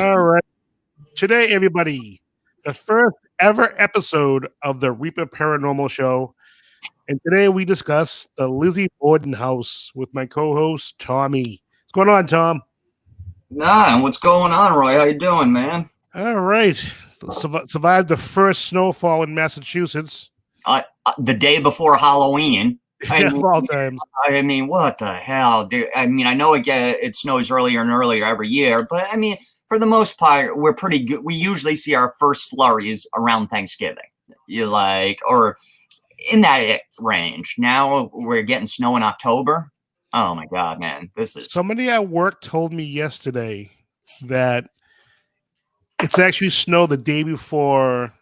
All right. Today, everybody, the first ever episode of the Reaper Paranormal Show. And today we discuss the Lizzie Borden house with my co-host, Tommy. What's going on, Tom? Nah, what's going on, Roy? How you doing, man? All right. Survived the first snowfall in Massachusetts. The day before Halloween. I Of mean, all times. what the hell, dude? I mean, I know it snows earlier and earlier every year, but I mean, for the most part, we're pretty good. We usually see our first flurries around Thanksgiving, or in that range. Now we're getting snow in October. Oh my God, man, this is Somebody at work told me yesterday that it's actually snowed the day before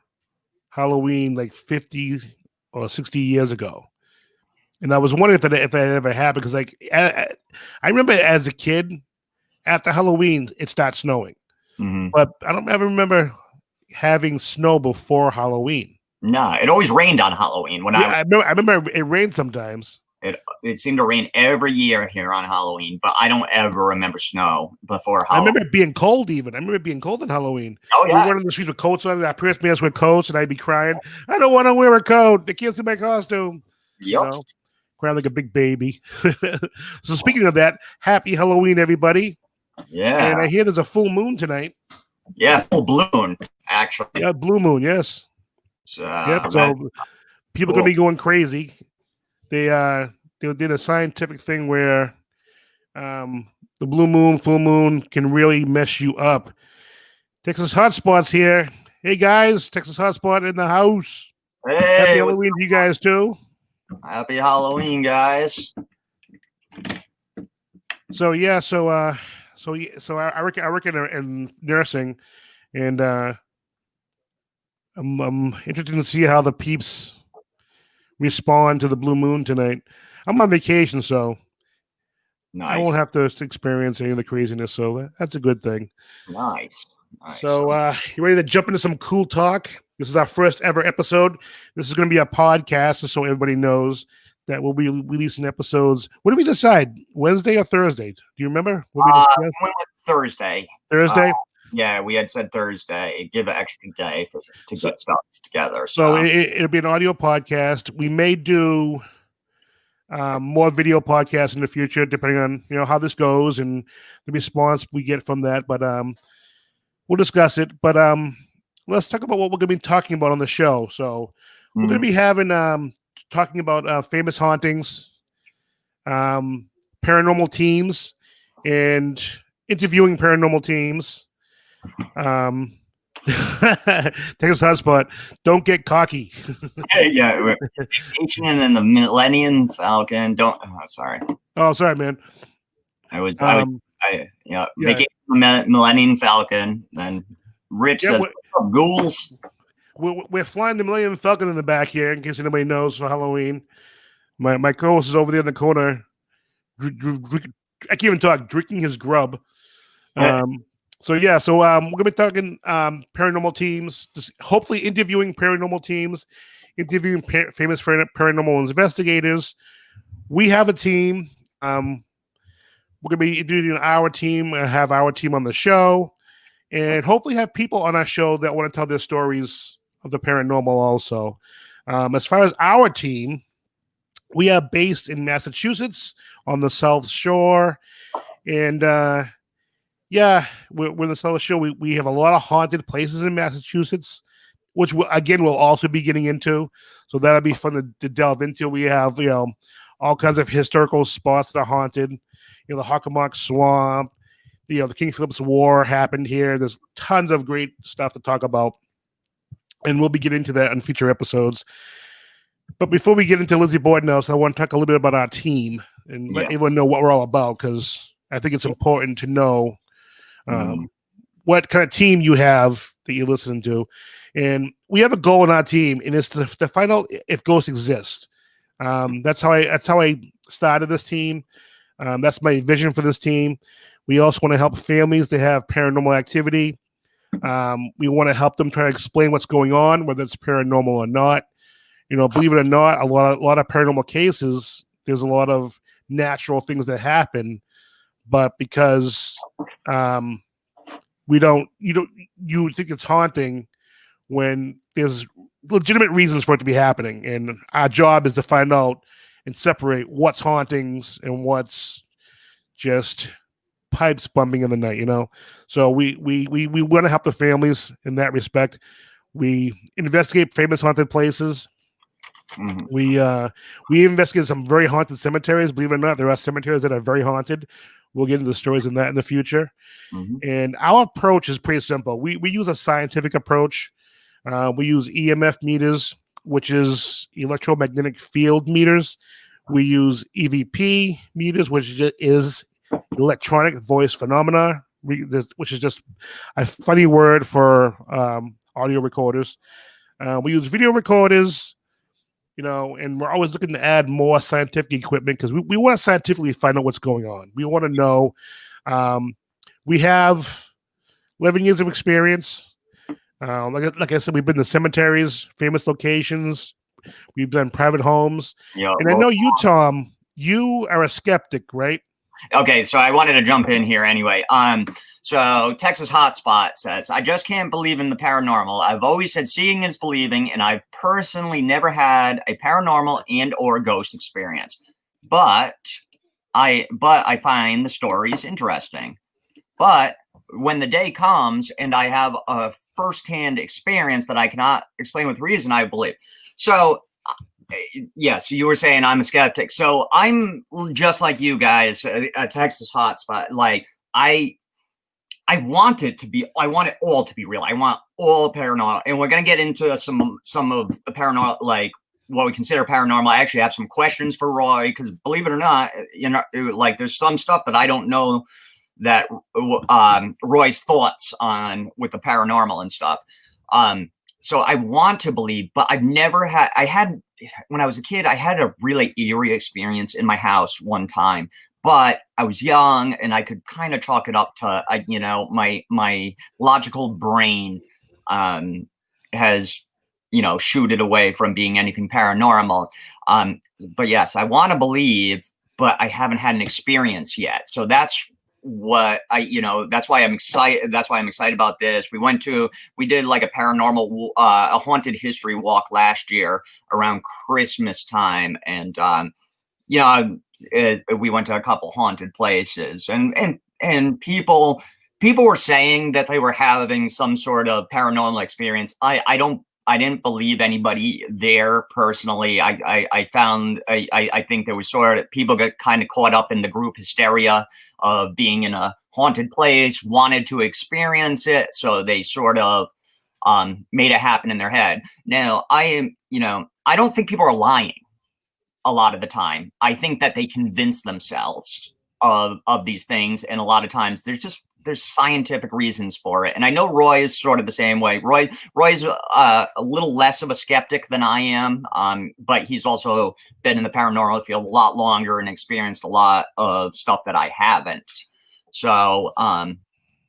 Halloween, like 50 or 60 years ago. And I was wondering if that ever happened because, I remember as a kid, after Halloween, it starts snowing. Mhm. But I don't ever remember having snow before Halloween. No, it always rained on Halloween. I remember it rained sometimes. It seemed to rain every year here on Halloween, but I don't ever remember snow before I Halloween. remember it being cold even. I remember it being cold on Halloween. Oh, We yeah. were running the streets with coats on. Our parents made us wear coats, and I'd be crying, I don't want to wear a coat. They can't see my costume. Yep. Crying like a big baby. So speaking of that, happy Halloween, everybody. Yeah. And I hear there's a full moon tonight. Yeah, full bloom, actually. Yeah, blue moon, yes. Yep. So people are gonna be going crazy. They did a scientific thing where the blue moon, full moon can really mess you up. Texas Hotspots here. Hey guys, Texas Hotspot in the house. Hey, Happy Halloween to you guys too. Happy Halloween, guys. So yeah, so I work in nursing, and I'm interested to see how the peeps respond to the blue moon tonight. I'm on vacation, so Nice. I won't have to experience any of the craziness. So that's a good thing. Nice. So you ready to jump into some cool talk? This is our first ever episode. This is going to be a podcast, just so everybody knows that we'll be releasing episodes. What did we decide? Wednesday or Thursday? Do you remember? We went with Thursday. Thursday? Yeah, we had said Thursday. Give an extra day to get stuff together. So it'll be an audio podcast. We may do more video podcasts in the future, depending on how this goes and the response we get from that. But we'll discuss it. But let's talk about what we're going to be talking about on the show. So we're going to be having talking about famous hauntings, paranormal teams, and interviewing paranormal teams. Texas Hotspot, don't get cocky. Yeah, Vacation and the Millennium Falcon. Sorry. Oh, sorry, man. Vacation Millennium Falcon. Then Rich says, "What's up, ghouls?" We're flying the Millennium Falcon in the back here, in case anybody knows, for Halloween. My co-host is over there in the corner. I can't even talk. Drinking his grub. So we're gonna be talking paranormal teams, just hopefully interviewing paranormal teams, interviewing famous paranormal investigators. We have a team. We're gonna be interviewing our team, have our team on the show, and hopefully have people on our show that want to tell their stories of the paranormal also. As far as our team, we are based in Massachusetts on the South Shore, and we're in the South Shore. We have a lot of haunted places in Massachusetts, which we'll also be getting into. So that'll be fun to delve into. We have all kinds of historical spots that are haunted. The Hockomock Swamp. The King Philip's War happened here. There's tons of great stuff to talk about, and we'll be getting into that in future episodes. But before we get into Lizzie Borden house, I want to talk a little bit about our team and let everyone know what we're all about, because I think it's important to know what kind of team you have that you listen to. And we have a goal in our team, and it's to find out if ghosts exist. That's how I started this team. That's my vision for this team. We also want to help families that have paranormal activity. We want to help them try to explain what's going on, whether it's paranormal or not. Believe it or not, a lot of paranormal cases, there's a lot of natural things that happen, but because you think it's haunting when there's legitimate reasons for it to be happening, and our job is to find out and separate what's hauntings and what's just pipes bumping in the night. So we want to help the families in that respect. We investigate famous haunted places. Mhm. We investigate some very haunted cemeteries. Believe it or not, there are cemeteries that are very haunted. We'll get into the stories in that in the future. Mhm. And our approach is pretty simple. We use a scientific approach. We use EMF meters, which is electromagnetic field meters. We use EVP meters, which is electronic voice phenomena, which is just a funny word for audio recorders. We use video recorders, and we're always looking to add more scientific equipment because we want to scientifically find out what's going on. We want to know. We have 11 years of experience. Like I said, we've been to cemeteries, famous locations. We've done private homes. Yeah. And I know you, Tom, you are a skeptic, right? Okay, so I wanted to jump in here anyway. So Texas Hotspot says, I just can't believe in the paranormal. I've always said seeing is believing, and I've personally never had a paranormal and or ghost experience. But I find the stories interesting. But when the day comes and I have a firsthand experience that I cannot explain with reason, I believe. So yes, you were saying I'm a skeptic. So I'm just like you guys, a Texas hotspot. Like I want it to be. I want it all to be real. I want all paranormal, and we're gonna get into some of the paranormal, like what we consider paranormal. I actually have some questions for Roy because, believe it or not, like there's some stuff that I don't know that Roy's thoughts on with the paranormal and stuff. So I want to believe, but I've never had. When I was a kid, I had a really eerie experience in my house one time, but I was young and I could kind of chalk it up to, my logical brain has, shooted away from being anything paranormal. But yes, I want to believe, but I haven't had an experience yet. So that's what that's why I'm excited. That's why I'm excited about this. We did like a paranormal, a haunted history walk last year around Christmas time. And, we went to a couple haunted places and people were saying that they were having some sort of paranormal experience. I didn't believe anybody there personally. I think there was sort of people got kind of caught up in the group hysteria of being in a haunted place, wanted to experience it, so they sort of made it happen in their head. Now, I don't think people are lying a lot of the time. I think that they convince themselves of these things, and a lot of times there's scientific reasons for it. And I know Roy is sort of the same way. Roy's a little less of a skeptic than I am, but he's also been in the paranormal field a lot longer and experienced a lot of stuff that I haven't. So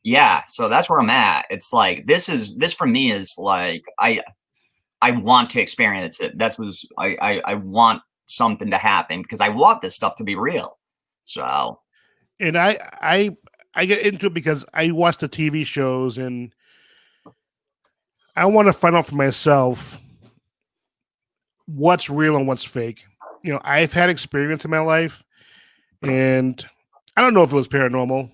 yeah, so that's where I'm at. It's like this for me is like I want to experience it. I want something to happen because I want this stuff to be real. So, and I get into it because I watch the TV shows and I want to find out for myself what's real and what's fake. I've had experience in my life and I don't know if it was paranormal.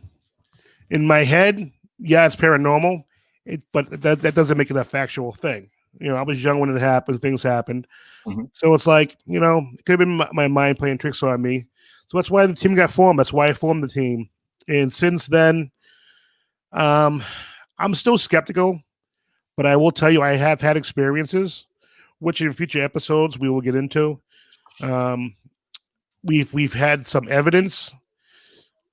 In my head, yeah, it's paranormal, but that doesn't make it a factual thing. I was young when it happened, things happened. mm-hmm. So it's like, it could have been my mind playing tricks on me. So that's why the team got formed. That's why I formed the team. And since then, I'm still skeptical, but I will tell you I have had experiences, which in future episodes we will get into. We've had some evidence,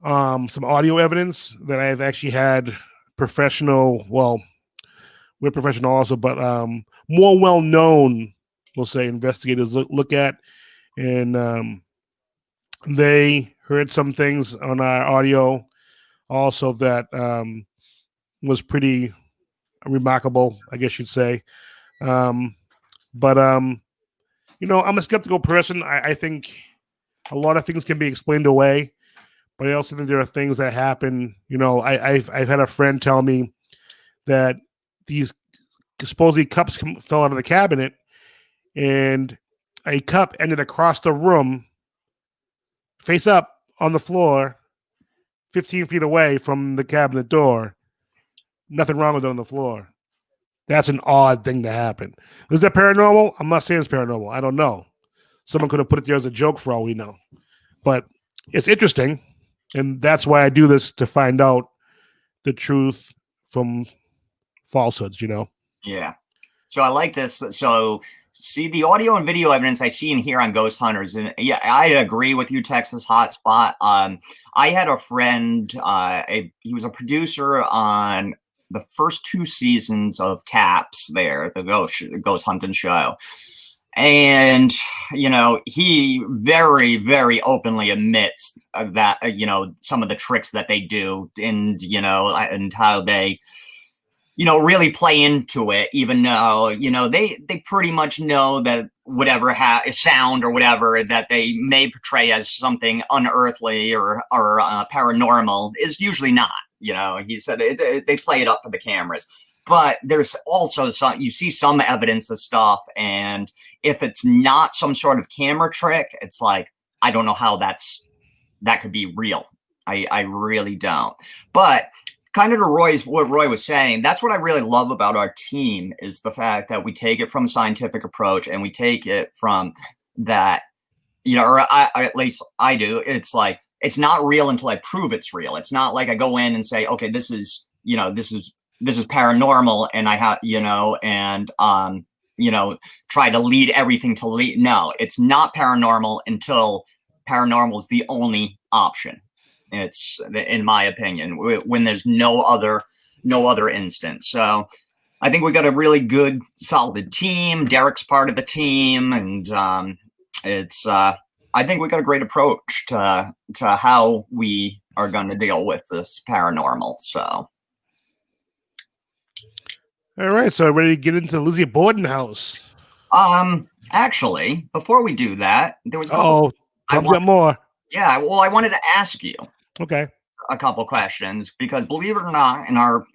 some audio evidence that I've actually had professional. Well, we're professional also, but more well-known, we'll say, investigators look at, and they heard some things on our audio also that was pretty remarkable, I guess you'd say. But I'm a skeptical person. I think a lot of things can be explained away, but I also think there are things that happen. I've had a friend tell me that these supposedly cups fell out of the cabinet, and a cup ended across the room, face up on the floor, 15 feet away from the cabinet door. Nothing wrong with it on the floor. That's an odd thing to happen. Is that paranormal? I'm not saying it's paranormal. I don't know. Someone could have put it there as a joke for all we know. But it's interesting. And that's why I do this, to find out the truth from falsehoods, Yeah. So I like this. So see the audio and video evidence I see and hear on ghost hunters. And yeah, I agree with you, Texas Hotspot. I had a friend, he was a producer on the first 2 seasons of Taps there, the ghost hunting show. And, he very, very openly admits that, some of the tricks that they do and, and how they, really play into it, even though, they pretty much know that whatever sound or whatever that they may portray as something unearthly or paranormal is usually not. He said they play it up for the cameras. But there's also you see some evidence of stuff. And if it's not some sort of camera trick, it's like, I don't know how that could be real. I really don't. But kind of to what Roy was saying, that's what I really love about our team, is the fact that we take it from a scientific approach, and we take it from that, or at least I do. It's like, it's not real until I prove it's real. It's not like I go in and say, okay, this is paranormal, and I have, try to lead everything to lead. No, it's not paranormal until paranormal is the only option. It's, in my opinion, when there's no other instance. So I think we got a really good, solid team. Derek's part of the team, and I think we got a great approach to how we are going to deal with this paranormal. So. All right, so ready to get into the Lizzie Borden house? Actually, before we do that, there was more. Yeah, well, I wanted to ask you a couple questions, because believe it or not, in our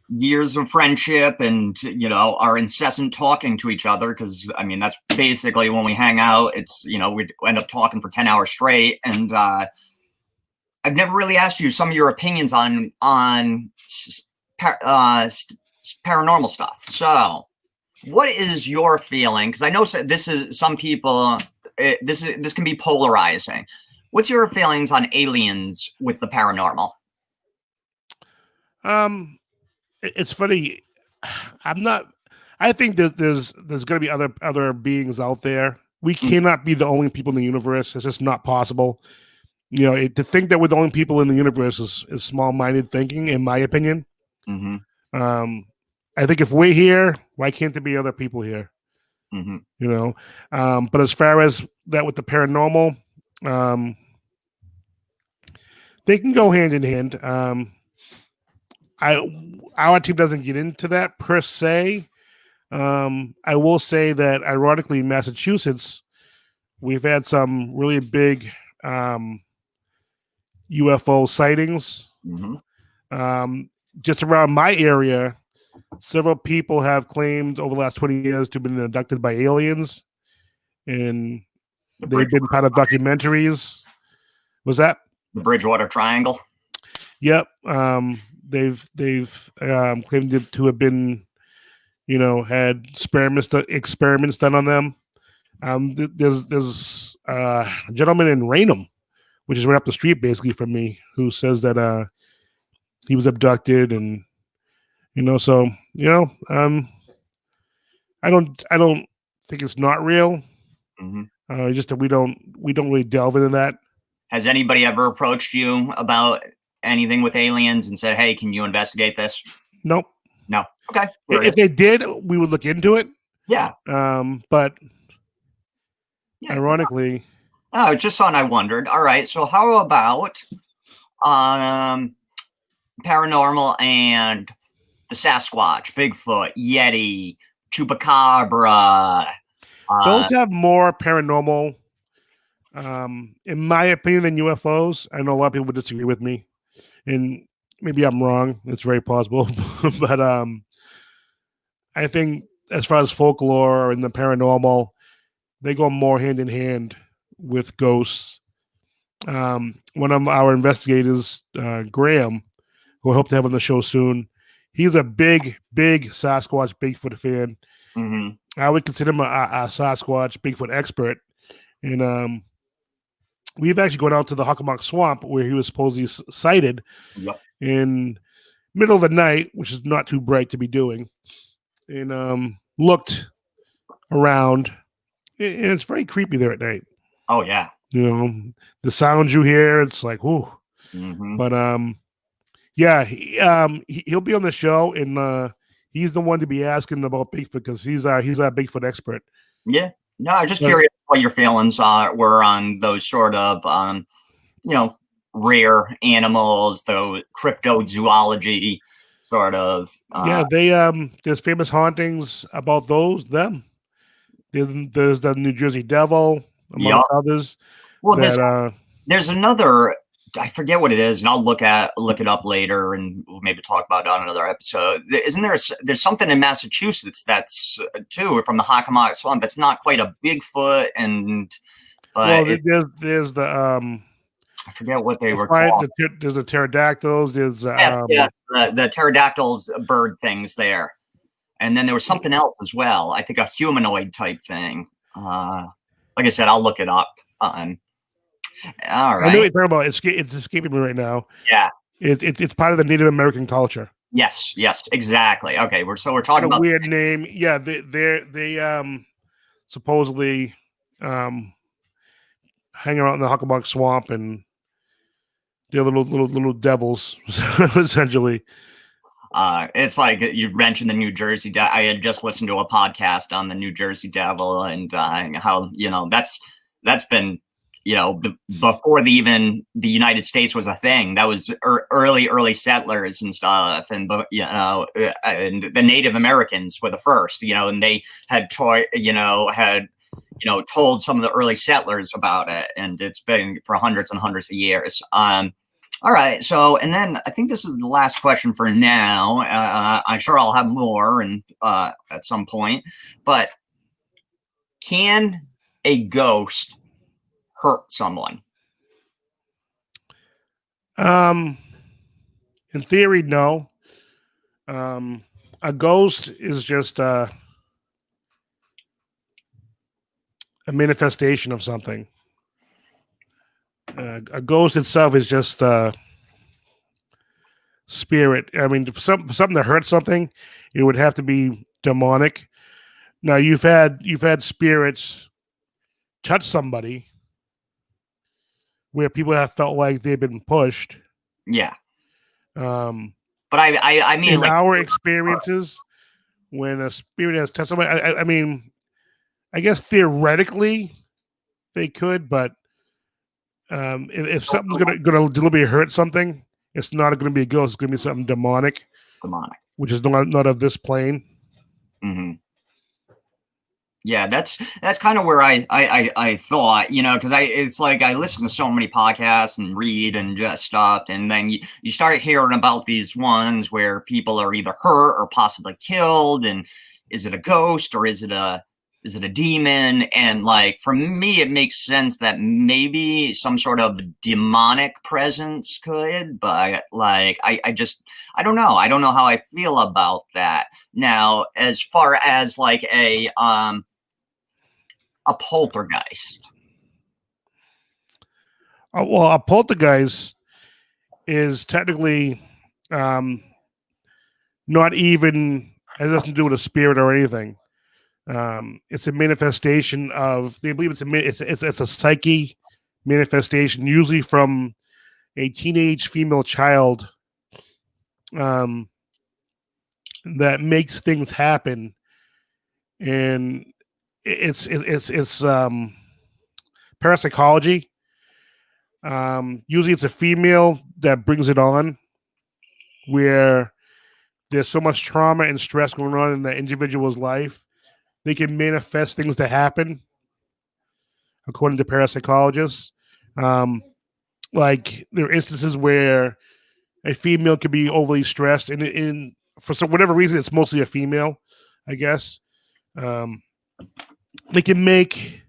years of friendship and our incessant talking to each other, because I mean that's basically when we hang out. It's we end up talking for 10 hours straight, and I've never really asked you some of your opinions on paranormal stuff. So what is your feeling? Because I know this is some people, this can be polarizing. What's your feelings on aliens with the paranormal? It's funny. I think that there's going to be other beings out there. We cannot be the only people in the universe. It's just not possible. To think that we're the only people in the universe is small-minded thinking, in my opinion. Mm-hmm. I think if we're here, why can't there be other people here? Mm-hmm. But as far as that with the paranormal, they can go hand in hand. Our team doesn't get into that per se. I will say that, ironically, in Massachusetts, we've had some really big UFO sightings. Mm-hmm. Just around my area, several people have claimed over the last 20 years to have been abducted by aliens, and they've been part of documentaries. Was that the Bridgewater Triangle? Yep. They've claimed to have been, had experiments done on them. There's a gentleman in Raynham, which is right up the street basically from me, who says that he was abducted, and I don't think it's not real. Mm-hmm. Just that we don't really delve into that. Has anybody ever approached you about anything with aliens and said, "Hey, can you investigate this"? Nope. No. Okay. If they did, we would look into it. Yeah. But ironically, just something I wondered. All right. So how about paranormal and the Sasquatch, Bigfoot, Yeti, Chupacabra? Those have more paranormal, in my opinion, than UFOs. I know a lot of people would disagree with me. And Maybe I'm wrong. It's very possible, but I think as far as folklore and the paranormal, they go more hand in hand with ghosts. One of our investigators, Graham, who I hope to have on the show soon, he's a big Sasquatch Bigfoot fan. Mm-hmm. I would consider him a Sasquatch Bigfoot expert. And we've actually gone out to the Hockomock Swamp where he was supposedly sighted Yep. in middle of the night, which is not too bright to be doing, and looked around. And it's very creepy there at night. Oh yeah. You know, the sounds you hear, it's like, whoo. Mm-hmm. But yeah, he'll be on the show, and he's the one to be asking about Bigfoot because he's our Bigfoot expert. Yeah. No, I'm just curious what your feelings were on those sort of rare animals, the cryptozoology sort of. Yeah, they there's famous hauntings about them. There's the New Jersey Devil, among others. Well, there's another. I forget what it is, and I'll look it up later, and we'll maybe talk about it on another episode. Isn't there? There's something in Massachusetts that's too from the Hockomock Swamp. That's not quite a Bigfoot, there's the I forget what they were called. There's the pterodactyls. There's the pterodactyls bird things there, and then there was something else as well. I think a humanoid type thing. Like I said, I'll look it up. All right. I know what you're talking about. It's escaping me right now. Yeah. It's part of the Native American culture. Yes, exactly. Okay, we're talking about a weird name. Yeah, they supposedly hang around in the Hockomock Swamp, and they're little devils, essentially. It's like you mentioned the New Jersey. I had just listened to a podcast on the New Jersey Devil and how that's been before the United States was a thing. That was early settlers and stuff, and and the Native Americans were the first, and they had told some of the early settlers about it, and it's been for hundreds and hundreds of years. All right, so and then I think this is the last question for now. I'm sure I'll have more and at some point, but can a ghost hurt someone? In theory, no. A ghost is just a manifestation of something. A ghost itself is just a spirit. I mean, for something to hurt something, it would have to be demonic. Now, you've had spirits touch somebody where people have felt like they've been pushed. Yeah. But I mean, in our experiences, when a spirit has touched somebody, I mean, I guess theoretically they could, but if something's gonna deliberately hurt something, it's not going to be a ghost. It's going to be something demonic, which is not of this plane. Mm-hmm. Yeah, that's kind of where I thought, because it's like I listen to so many podcasts and read and just stuff, and then you start hearing about these ones where people are either hurt or possibly killed, and is it a ghost or is it a demon? And like for me, it makes sense that maybe some sort of demonic presence could, but like I don't know. I don't know how I feel about that. Now, as far as like a poltergeist. Well, a poltergeist is technically not even, it has nothing to do with a spirit or anything. It's a manifestation of, they believe it's a psyche manifestation, usually from a teenage female child that makes things happen. And it's parapsychology. Usually it's a female that brings it on, where there's so much trauma and stress going on in the individual's life, they can manifest things to happen, according to parapsychologists. Like there are instances where a female could be overly stressed, and for whatever reason, it's mostly a female, I guess. Um, they can make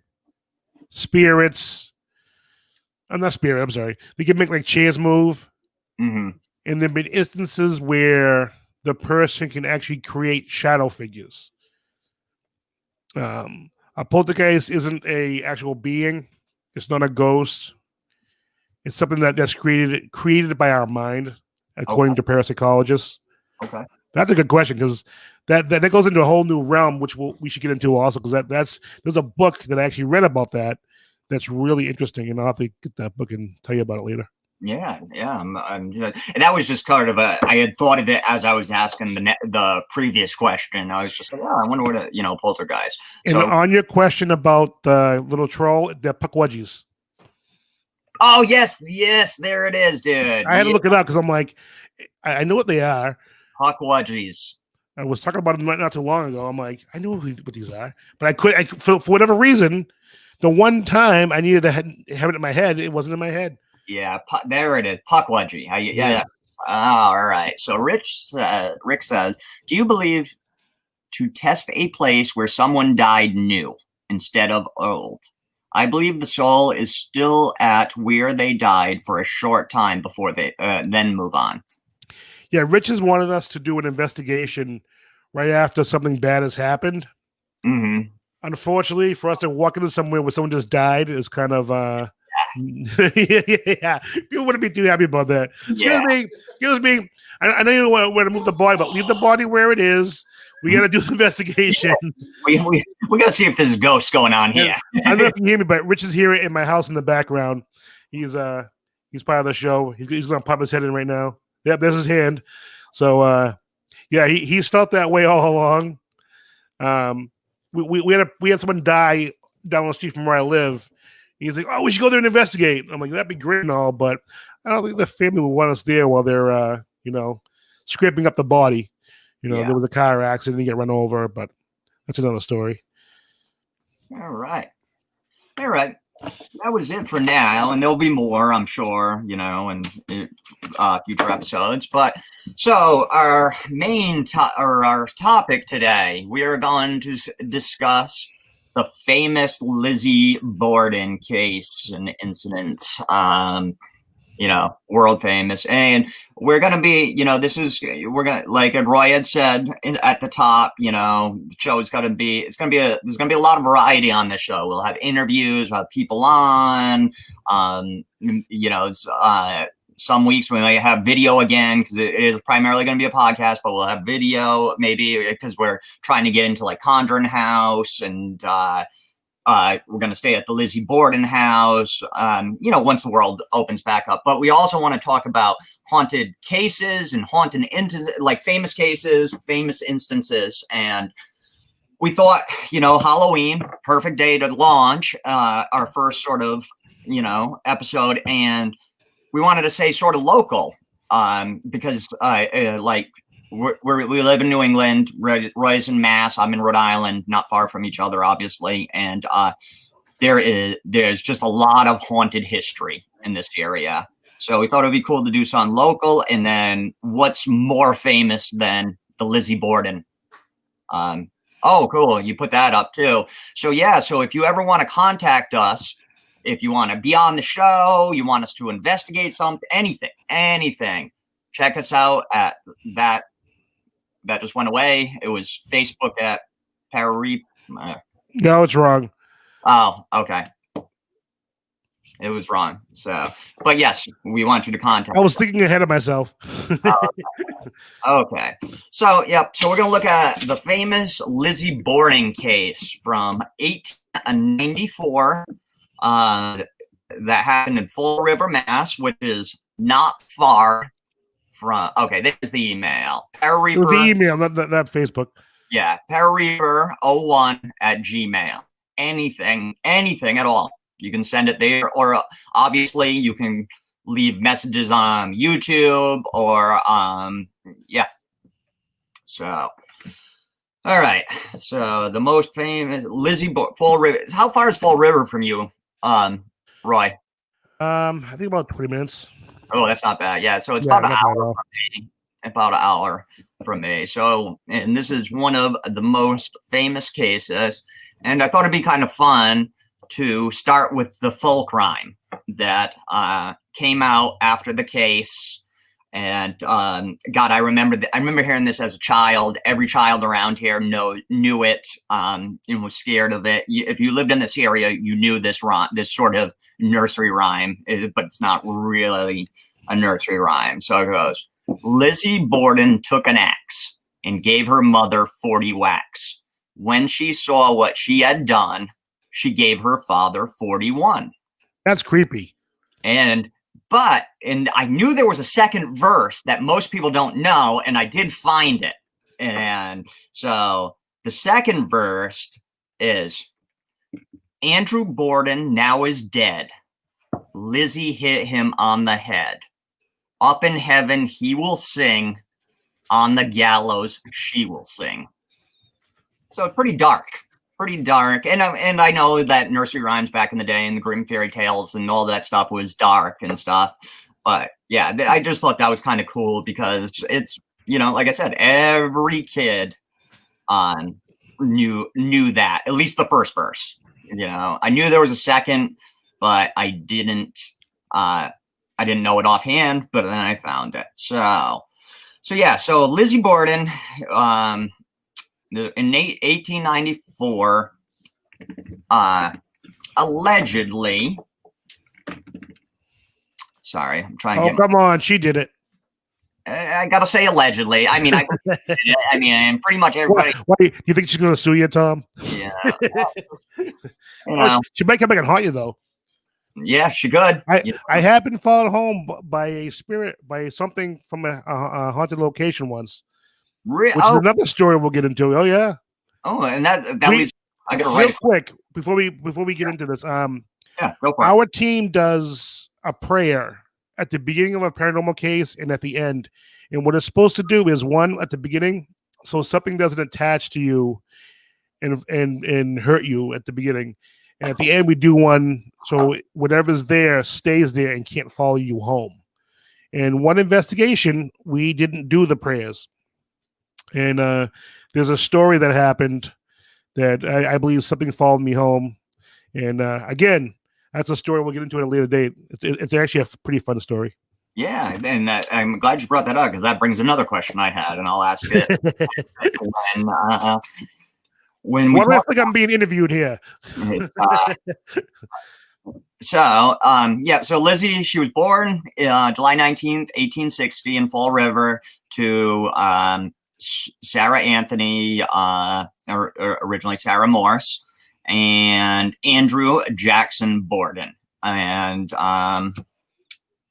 spirits. I'm not spirit. I'm sorry. They can make like chairs move, Mm-hmm. and there've been instances where the person can actually create shadow figures. A poltergeist isn't a actual being. It's not a ghost. It's something that's created by our mind, according to parapsychologists. Okay. That's a good question because that goes into a whole new realm, which we should get into also because there's a book that I actually read about that that's really interesting, and I'll have to get that book and tell you about it later. Yeah. And that was just kind of I had thought of it as I was asking the previous question. I was just like, I wonder what poltergeist. And on your question about the little troll, the puckwudgies. Oh yes, there it is, dude. I had to look it up because I'm like, I know what they are. Puckwudgies. I was talking about them not too long ago. I'm like, I know what these are, but I could for whatever reason, the one time I needed to have it in my head, it wasn't in my head. Yeah, there it is. Puckwudgie. Yeah. All right. So Rick says, do you believe to test a place where someone died new instead of old? I believe the soul is still at where they died for a short time before they then move on. Yeah, Rich has wanted us to do an investigation right after something bad has happened. Mm-hmm. Unfortunately, for us to walk into somewhere where someone just died is kind of yeah. People wouldn't be too happy about that. Excuse me. I know you want to move the body, but leave the body where it is. We got to do the investigation. we got to see if there's ghosts going on here. I don't know if you hear me, but Rich is here in my house in the background. He's part of the show. He's going to pop his head in right now. Yep, there's his hand. So yeah, he's felt that way all along. We had someone die down the street from where I live. He's like, "Oh, we should go there and investigate." I'm like, "That'd be great and all, but I don't think the family would want us there while they're scraping up the body. There was a car accident, he got run over, but that's another story." All right. That was it for now, and there'll be more, I'm sure, in future episodes. But so our main our topic today, we are going to discuss the famous Lizzie Borden case and incident. World famous, and we're gonna be, we're gonna, like Roy had said at the top, the show is gonna be, there's gonna be a lot of variety on this show. We'll have interviews, we'll have people on, some weeks we might have video again because it is primarily going to be a podcast, but we'll have video maybe because we're trying to get into like Conjuring House and we're going to stay at the Lizzie Borden house, once the world opens back up. But we also want to talk about haunted cases and like famous cases, famous instances. And we thought, Halloween, perfect day to launch our first sort of, episode. And we wanted to say sort of local because we live in New England, Roy's in Mass. I'm in Rhode Island, not far from each other, obviously. And there's just a lot of haunted history in this area. So we thought it'd be cool to do something local. And then what's more famous than the Lizzie Borden? Oh, cool. You put that up too. So yeah. So if you ever want to contact us, if you want to be on the show, you want us to investigate something, anything, check us out at that just went away. It was Facebook at No, it's wrong. Oh, okay. It was wrong. So, but yes, we want you to contact. I was thinking ahead of myself. Okay. So, yep. So we're going to look at the famous Lizzie Borden case from 1894 that happened in Fall River, Mass, which is not far from. Okay, there's the email. It was the email, not Facebook. Yeah, parareaper01@gmail. Anything at all. You can send it there, or obviously you can leave messages on YouTube or yeah. So, all right. So the most famous Lizzie Fall River. How far is Fall River from you, Roy? I think about 20 minutes. Oh, that's not bad. Yeah, so it's Yeah, about an not bad at hour all. from me. About an hour from me. So, and this is one of the most famous cases. And I thought it'd be kind of fun to start with the folk rhyme that came out after the case. And God, I remember hearing this as a child. Every child around here knew it and was scared of it. If you lived in this area, you knew this sort of nursery rhyme, but it's not really a nursery rhyme. So it goes: Lizzie Borden took an axe and gave her mother 40 whacks. When she saw what she had done, she gave her father 41. That's creepy. And I knew there was a second verse that most people don't know, and I did find it. And so the second verse is: Andrew Borden now is dead. Lizzie hit him on the head. Up in heaven he will sing. On the gallows she will sing. So it's pretty dark. And I know that nursery rhymes back in the day and the Grimm fairy tales and all that stuff was dark and stuff. But yeah, I just thought that was kind of cool because it's, like I said, every kid knew that, at least the first verse. I knew there was a second, but I didn't know it offhand, but then I found it. So yeah, so Lizzie Borden, in 1894, allegedly. Sorry, I'm trying to get. Oh, come on, she did it. I gotta say allegedly. I mean, and pretty much everybody. Why do you think she's going to sue you, Tom? Yeah. She might come back and haunt you, though. Yeah, she could. I have been followed home by a spirit, by something from a haunted location once. Which is another story we'll get into. Oh yeah. Oh, and that was. I gotta write real quick before we get into this. Yeah, go for it. Our team does a prayer at the beginning of a paranormal case and at the end. And what it's supposed to do is, one, at the beginning, so something doesn't attach to you and hurt you at the beginning. And at the end, we do one so whatever's there stays there and can't follow you home. And one investigation, we didn't do the prayers. And there's a story that happened that I believe something followed me home. And again, that's a story we'll get into at a later date. It's actually a pretty fun story. Yeah, and I'm glad you brought that up because that brings another question I had, and I'll ask it when we. Why do I think I'm being interviewed here? So Lizzie, she was born July 19th, 1860 in Fall River to Sarah Anthony, originally Sarah Morse, and Andrew Jackson Borden. And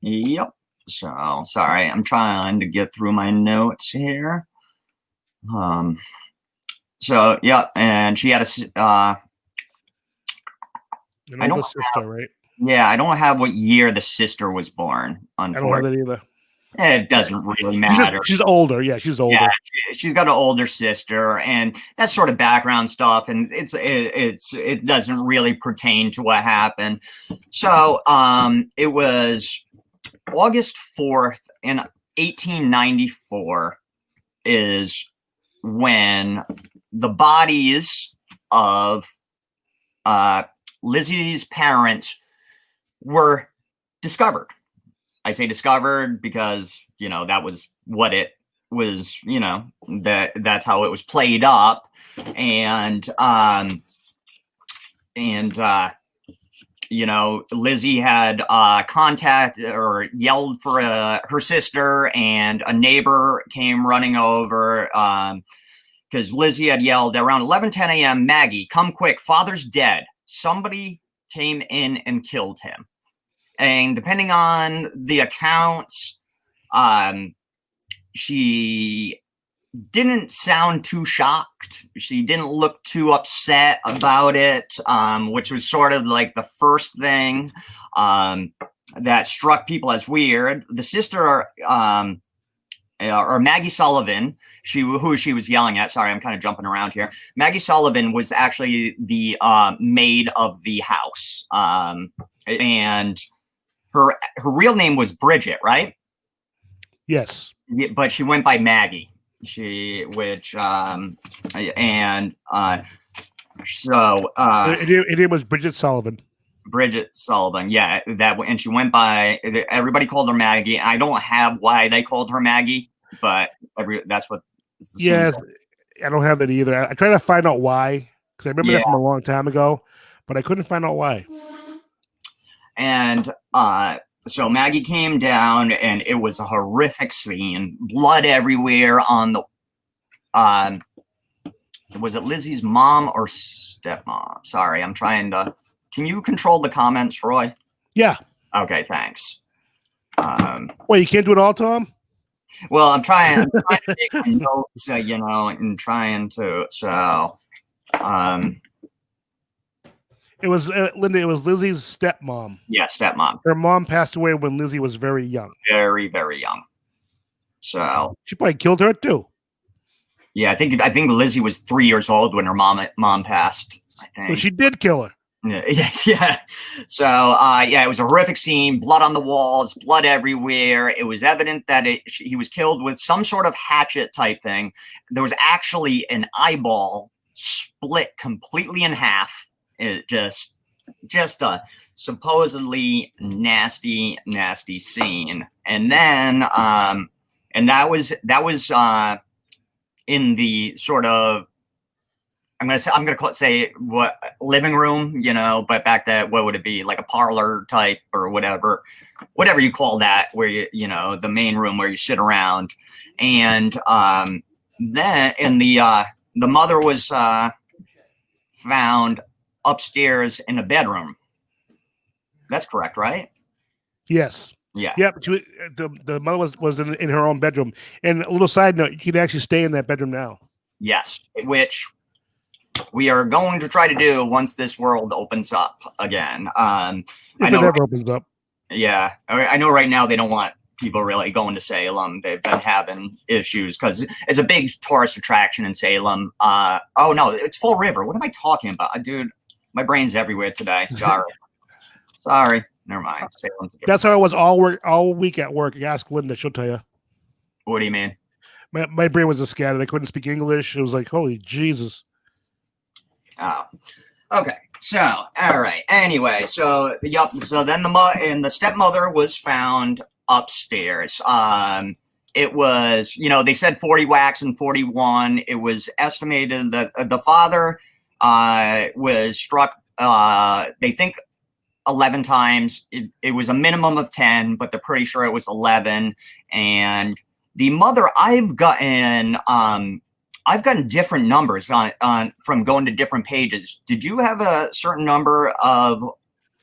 yep. So sorry, I'm trying to get through my notes here. So yeah, and she had an older sister, right? Yeah, I don't have what year the sister was born. I don't have that either. It doesn't really matter. She's older. Yeah, she's older. Yeah, she's got an older sister, and that's sort of background stuff, and it doesn't really pertain to what happened. So it was August 4th in 1894 is when the bodies of Lizzie's parents were discovered. I say discovered because, that was what it was, that's how it was played up. And Lizzie had contact or yelled for her sister, and a neighbor came running over because Lizzie had yelled around 11:10 a.m., "Maggie, come quick, father's dead." Somebody came in and killed him. And depending on the accounts, she didn't sound too shocked. She didn't look too upset about it, which was sort of like the first thing that struck people as weird. The sister, or Maggie Sullivan, who she was yelling at. Sorry, I'm kind of jumping around here. Maggie Sullivan was actually the maid of the house, and her real name was Bridget, right? Yes. Yeah, but she went by Maggie. So It was Bridget Sullivan. Bridget Sullivan, yeah, and she went by. Everybody called her Maggie. I don't have why they called her Maggie, but that's what. Yes, I don't have that either. I tried to find out why, because I remember that from a long time ago, but I couldn't find out why. And so Maggie came down, and it was a horrific scene. Blood everywhere on the. Was it Lizzie's mom or stepmom? Sorry, I'm trying to. Can you control the comments, Roy? Yeah. Okay, thanks. Well, you can't do it all, Tom? Well, I'm trying to take my notes, and trying to. So, it was Linda. It was Lizzie's stepmom. Yeah, stepmom. Her mom passed away when Lizzie was very young. Very, very young. So she probably killed her too. Yeah, I think Lizzie was 3 years old when her mom passed. I think. Well, she did kill her. Yeah. So, it was a horrific scene. Blood on the walls, blood everywhere. It was evident that he was killed with some sort of hatchet type thing. There was actually an eyeball split completely in half. It just a supposedly nasty scene. And then, and that was in the sort of, I'm gonna say what living room, but back then, what would it be, like a parlor type or whatever you call that, where the main room where you sit around, and then the mother was found upstairs in a bedroom. That's correct, right? Yes. Yeah. Yep. The mother was in her own bedroom. And a little side note, you can actually stay in that bedroom now. Yes, which we are going to try to do once this world opens up again. I know it opens up. Yeah, I know right now they don't want people really going to Salem. They've been having issues because it's a big tourist attraction in Salem. Oh no, it's Fall River. What am I talking about, dude? My brain's everywhere today. Sorry. Never mind. That's how I was all week at work. Ask Linda; she'll tell you. What do you mean? My brain was just scattered. I couldn't speak English. It was like, holy Jesus. Oh, okay. So, all right. Anyway, so then the stepmother was found upstairs. It was, they said 40 whacks and 41. It was estimated that the father was struck. They think 11 times. It was a minimum of 10, but they're pretty sure it was 11. And the mother, I've gotten different numbers on from going to different pages. Did you have a certain number of,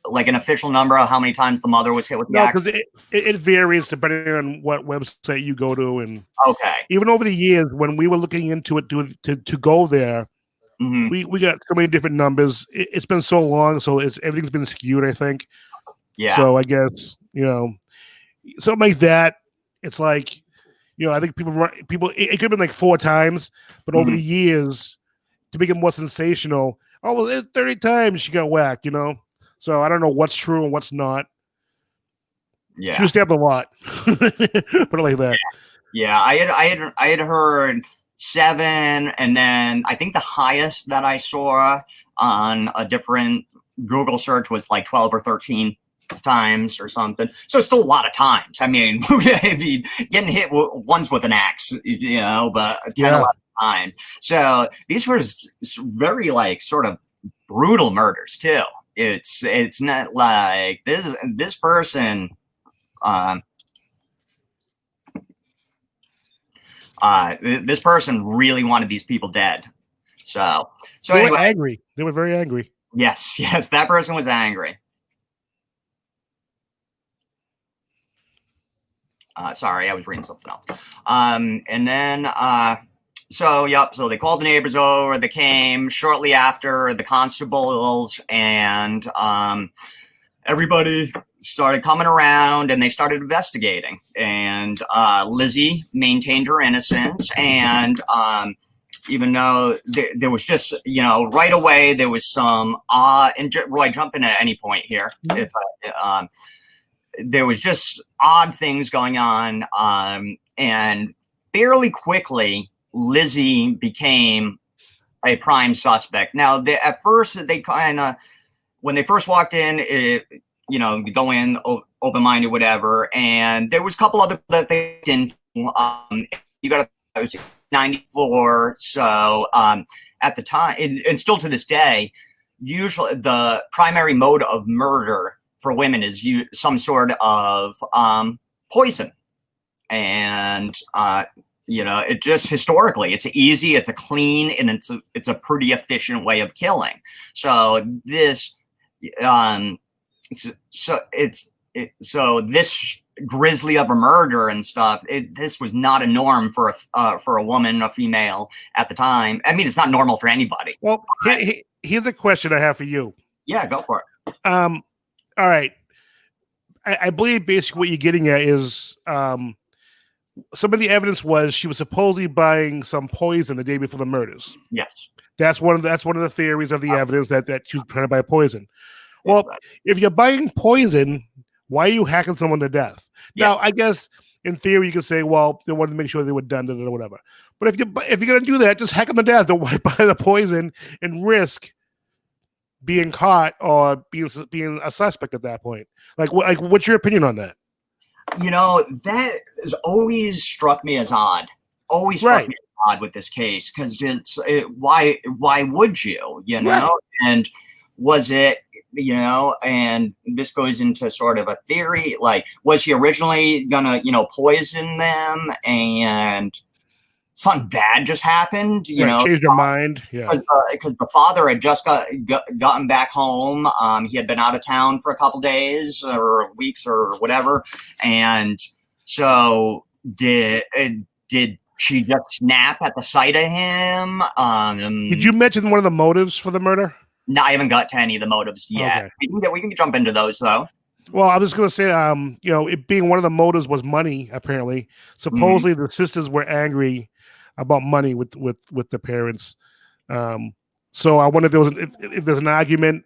like, an official number of how many times the mother was hit with the axe? No, because it varies depending on what website you go to, and okay. Even over the years when we were looking into it to go there, we got so many different numbers. It's been so long, so everything's been skewed, I think. Yeah. So I guess something like that. It's like. I think people. It could have been like 4 times, but over the years, to make it more sensational, it's 30 times she got whacked. So I don't know what's true and what's not. Yeah, she was stabbed a lot. Put it like that. Yeah. I had heard 7, and then I think the highest that I saw on a different Google search was like 12 or 13. Times or something. So it's still a lot of times. I mean, getting hit once with an axe, but 10, 11 times. So these were very, like, sort of brutal murders too. It's not like this person this person really wanted these people dead. So they anyway, were angry. They were very angry. Yes, that person was angry. Sorry, I was reading something else. And then, so they called the neighbors over. They came shortly after, the constables, and everybody started coming around, and they started investigating. And Lizzie maintained her innocence, and even though there was just, right away, there was some, and Roy, jump in at any point here. If there was just odd things going on, and fairly quickly, Lizzie became a prime suspect. Now, at first, they kind of, when they first walked in, go in open-minded, whatever, and there was a couple other that they didn't. You got to, it was 94, so at the time, and still to this day, usually the primary mode of murder for women is some sort of poison, and it just historically, it's easy, it's a clean, and it's a pretty efficient way of killing. So this, so this grisly of a murder and stuff, this was not a norm for a woman, a female at the time. I mean, it's not normal for anybody. Well, here's a question I have for you. Yeah, go for it. All right. I believe basically what you're getting at is some of the evidence was she was supposedly buying some poison the day before the murders. Yes. That's one of the theories of the evidence that she was trying to buy poison. Well, if you're buying poison, why are you hacking someone to death? Yeah. Now, I guess in theory you could say, well, they wanted to make sure they were done or whatever. But if you're gonna do that, just hack them to death. Don't buy the poison and risk being caught or being a suspect at that point. Like what's your opinion on that? That has always struck me as odd. Always struck me as odd with this case, because why would you? Right. And was it? And this goes into sort of a theory. Like, was she originally gonna poison them, and something bad just happened? Changed her mind. Yeah, because the father had just gotten back home. He had been out of town for a couple days or weeks or whatever, and so did she just snap at the sight of him? Did you mention one of the motives for the murder? No, I haven't got to any of the motives yet. Okay. We can jump into those though. Well, I was just going to say, it being one of the motives was money. Apparently, supposedly the sisters were angry about money with the parents. So I wonder if there's an argument.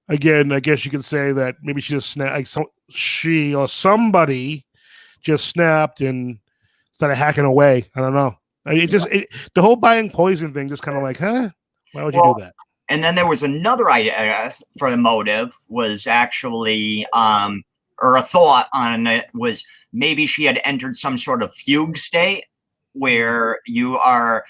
Again, I guess you could say that maybe she just snapped. She or somebody just snapped and started hacking away. I don't know. The whole buying poison thing just kind of like, huh? Why would you do that? And then there was another idea for the motive was actually, or a thought on it was maybe she had entered some sort of fugue state where you are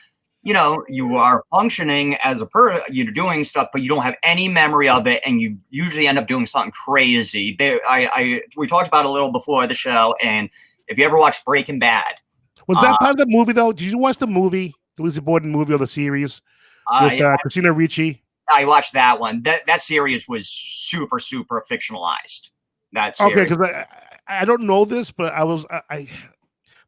functioning as a person, you're doing stuff, but you don't have any memory of it, and you usually end up doing something crazy. We talked about it a little before the show, and if you ever watched Breaking Bad, was that part of the movie though? Did you watch the movie, the Lizzie Borden movie or the series with Christina Ricci? I watched that one. That series was super, super fictionalized. That series. Okay, because I don't know this, but I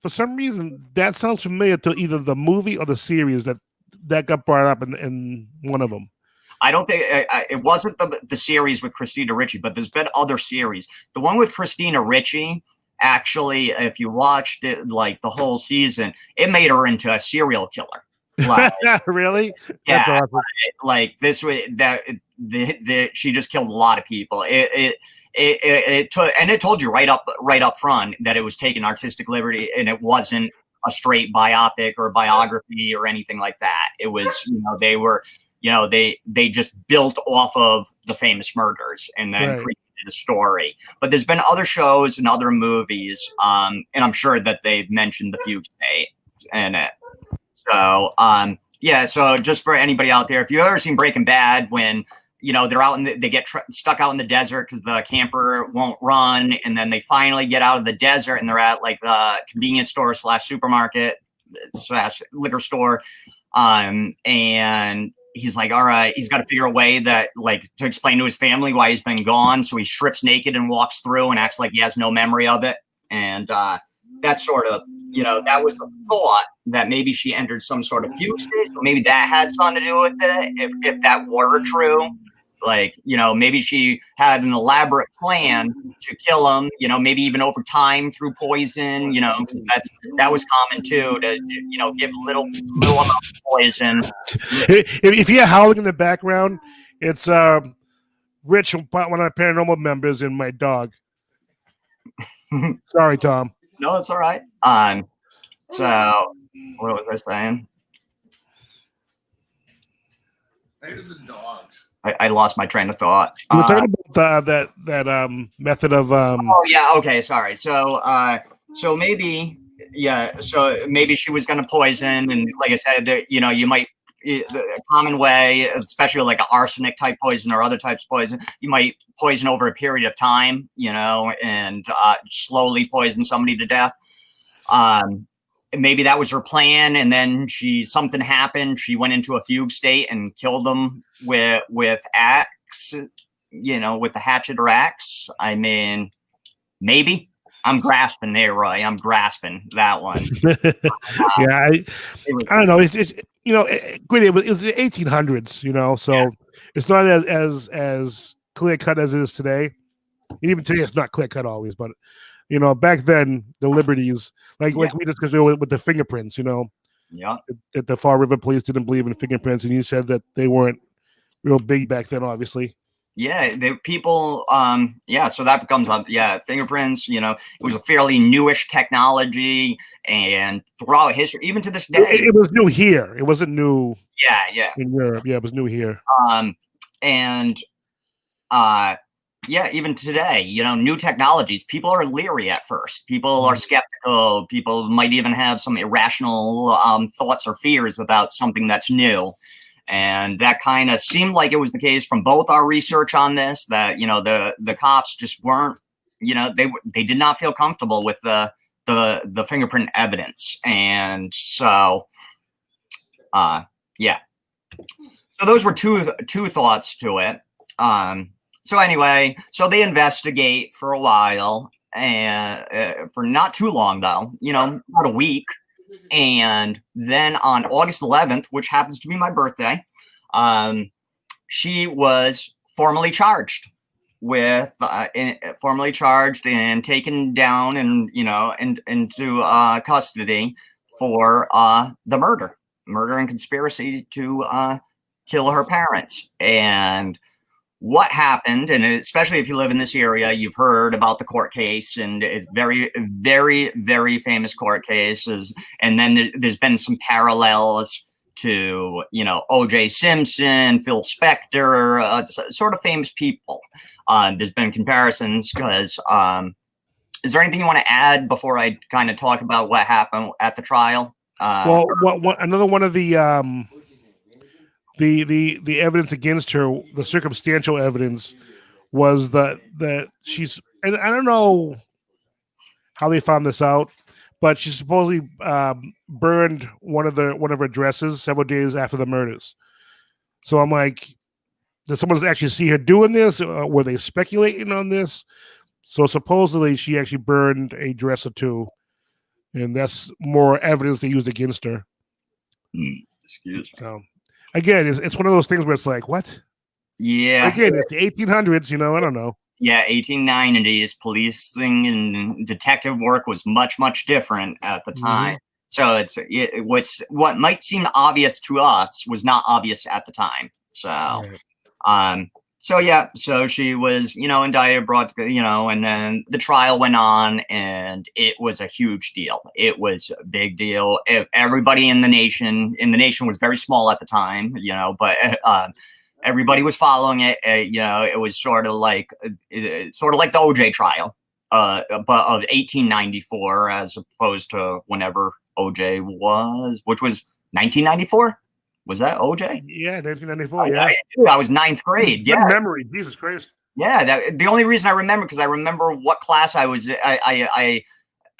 for some reason that sounds familiar to either the movie or the series that got brought up in one of them. I don't think it wasn't the series with Christina Ricci, but there's been other series. The one with Christina Ricci, actually, if you watched it like the whole season, it made her into a serial killer. Like, really? Yeah. That's awesome. Like this way, she just killed a lot of people. It told you right up front that it was taking artistic liberty, and it wasn't a straight biopic or biography or anything like that. It was, they just built off of the famous murders and then created a story. But there's been other shows and other movies, and I'm sure that they've mentioned the fugue state in it. So, so just for anybody out there, if you've ever seen Breaking Bad, when, they're out they get stuck out in the desert because the camper won't run. And then they finally get out of the desert and they're at like the convenience store / supermarket / liquor store. And he's like, all right, he's got to figure a way that like to explain to his family why he's been gone. So he strips naked and walks through and acts like he has no memory of it. And, that's sort of, that was the thought that maybe she entered some sort of fugue state. So maybe that had something to do with it. If that were true, like, maybe she had an elaborate plan to kill him, maybe even over time through poison, because that was common too, to, give little amount of poison. If you hear howling in the background, it's Rich, one of my paranormal members, and my dog. Sorry, Tom. No, it's all right. So what was I saying? The dogs. I lost my train of thought. You were talking about that method of Oh yeah, okay, sorry. So maybe so maybe she was going to poison, and like I said, you might the common way, especially like an arsenic type poison or other types of poison, you might poison over a period of time, and slowly poison somebody to death. Maybe that was her plan, and then something happened. She went into a fugue state and killed them with axe, with the hatchet or axe. I mean, maybe. I'm grasping there, Roy. I'm grasping that one. Yeah, I don't know. It's it was the 1800s, so it's not as clear cut as it is today. And even today, it's not clear cut always, but back then the liberties, like we discussed with the fingerprints, yeah, that the Fall River police didn't believe in fingerprints, and you said that they weren't real big back then, obviously. Yeah, people, so that becomes up. Yeah, fingerprints, it was a fairly newish technology, and throughout history, even to this day, it was new here. It wasn't new. Yeah. In Europe, it was new here. Even today, new technologies, people are leery at first. People are skeptical. People might even have some irrational thoughts or fears about something that's new. And that kind of seemed like it was the case from both our research on this, that, the cops just weren't, they did not feel comfortable with the fingerprint evidence. And so, so those were two thoughts to it. So anyway, so they investigate for a while, and for not too long though, about a week. And then on August 11th, which happens to be my birthday, she was formally charged and taken down and into custody for the murder and conspiracy to kill her parents. And what happened, and especially if you live in this area, you've heard about the court case, and it's very, very, very famous court cases. And then there's been some parallels to, O.J. Simpson, Phil Spector, sort of famous people. There's been comparisons because, is there anything you want to add before I kind of talk about what happened at the trial? Another one of the evidence against her, the circumstantial evidence, was that she's, and I don't know how they found this out, but she supposedly burned one of her dresses several days after the murders. So I'm like, did someone actually see her doing this? Were they speculating on this? So supposedly she actually burned a dress or two, and that's more evidence they used against her. Excuse me. So, again, it's one of those things where it's like, what? Yeah. Again, it's the 1800s, I don't know. Yeah, 1890s policing and detective work was much, much different at the time. So what might seem obvious to us was not obvious at the time. So, so she was, indicted, brought, and then the trial went on, and it was a huge deal. It was a big deal. Everybody in the nation was very small at the time, but everybody was following it. It was sort of like the OJ trial, but of 1894 as opposed to whenever OJ was, which was 1994. Was that OJ? Yeah, 1994. Yeah, I was ninth grade. Good memory, Jesus Christ. Yeah, the only reason I remember, because I remember what class I was. I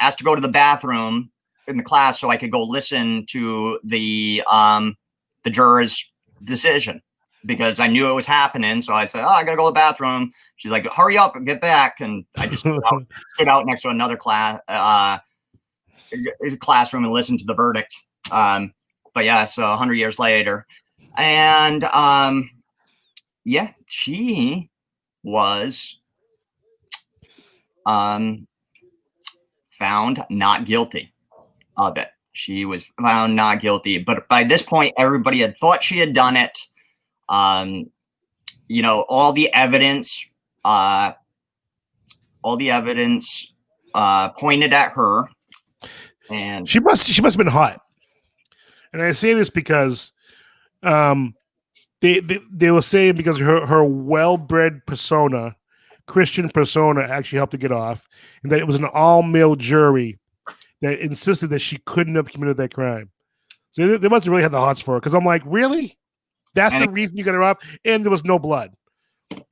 asked to go to the bathroom in the class so I could go listen to the juror's decision, because I knew it was happening. So I said, "Oh, I gotta go to the bathroom." She's like, "Hurry up and get back!" And I just stood out next to another classroom and listened to the verdict. But yeah, so 100 years later, and she was found not guilty of it. She was found not guilty, but by this point, everybody had thought she had done it. All the evidence pointed at her, and She must have been hot. And I say this because they were saying because her well-bred persona, Christian persona, actually helped to get off, and that it was an all-male jury that insisted that she couldn't have committed that crime. So they must have really had the hots for her, because I'm like, really? That's And the reason you got her off? And there was no blood.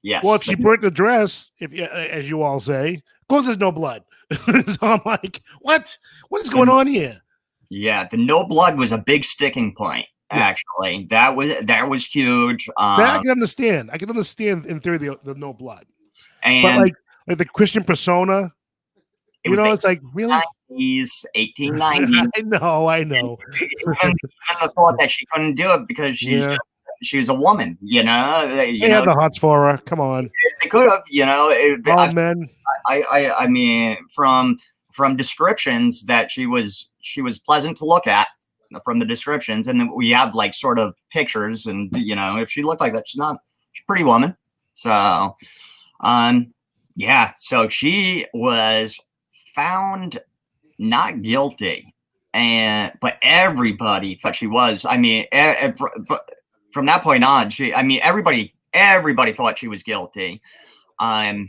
yes, Well, if she burnt the dress, as you all say, of course there's no blood. So I'm like, what? What is going on here? yeah, the no blood was a big sticking point. Yeah. Actually, that was huge. That I can understand. I can understand in theory the no blood, but And like the Christian persona, it was it's like really 1890s. I know. And the thought that she couldn't do it because she's a woman. They had the hots for her. Come on, they could have. all men. I mean, from descriptions that she was pleasant to look at from the descriptions, and then we have like sort of pictures, and if she looked like that, she's a pretty woman. So, yeah, so she was found not guilty, but everybody thought she was. I mean, from that point on, everybody thought she was guilty. And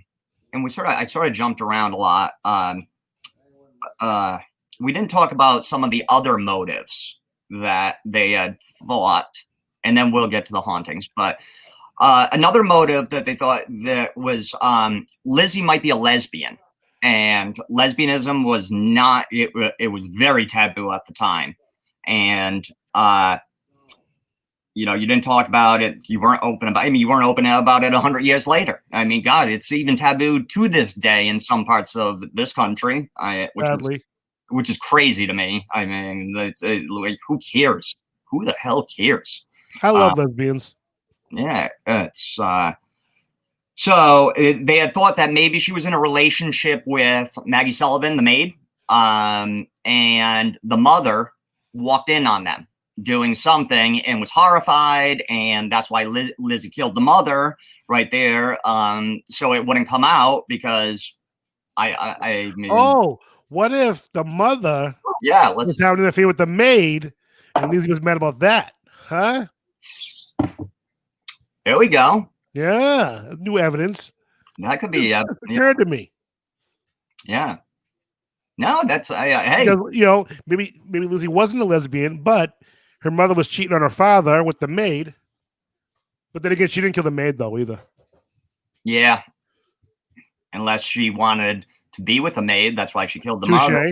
I sort of jumped around a lot. We didn't talk about some of the other motives that they had thought, and then we'll get to the hauntings. But another motive that they thought that was Lizzie might be a lesbian, and lesbianism was not. It was very taboo at the time, and you didn't talk about it. You weren't open about. You weren't open about it 100 years later. I mean, God, it's even taboo to this day in some parts of this country. Which is crazy to me. I mean, like, who cares? Who the hell cares? I love lesbians. Yeah, it's so they had thought that maybe she was in a relationship with Maggie Sullivan, the maid, and the mother walked in on them doing something and was horrified, and that's why Lizzie killed the mother right there, so it wouldn't come out because I mean, what if the mother was having an affair with the maid, and Lizzie was mad about that? Huh? There we go. Yeah, new evidence. That could be occurred to me. Yeah. No, that's hey. Because, maybe Lizzie wasn't a lesbian, but her mother was cheating on her father with the maid. But then again, she didn't kill the maid though either. Yeah. Unless she wanted to be with the maid, that's why she killed the mother.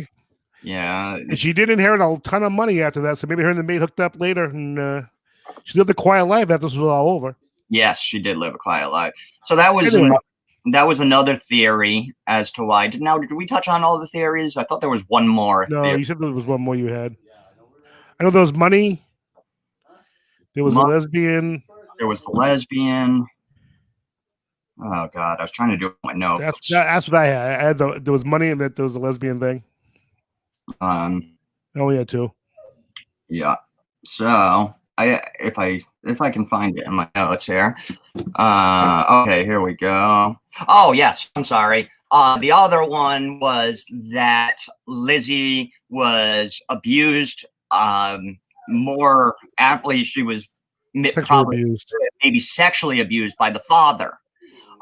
Yeah. And she did inherit a ton of money after that, so maybe her and the maid hooked up later, and she lived a quiet life after this was all over. Yes, she did live a quiet life. So that was another theory as to why. Did we touch on all the theories? I thought there was one more. No, you said there was one more you had. I know there was money. There was a lesbian. There was the lesbian. Oh God, I was trying to do my notes. That's what I had. I had there was money and that there was a lesbian thing. Oh yeah, too. Yeah. So if I can find it in my notes here. Okay, here we go. Oh yes, I'm sorry. The other one was that Lizzie was abused. More aptly, she was maybe sexually abused by the father.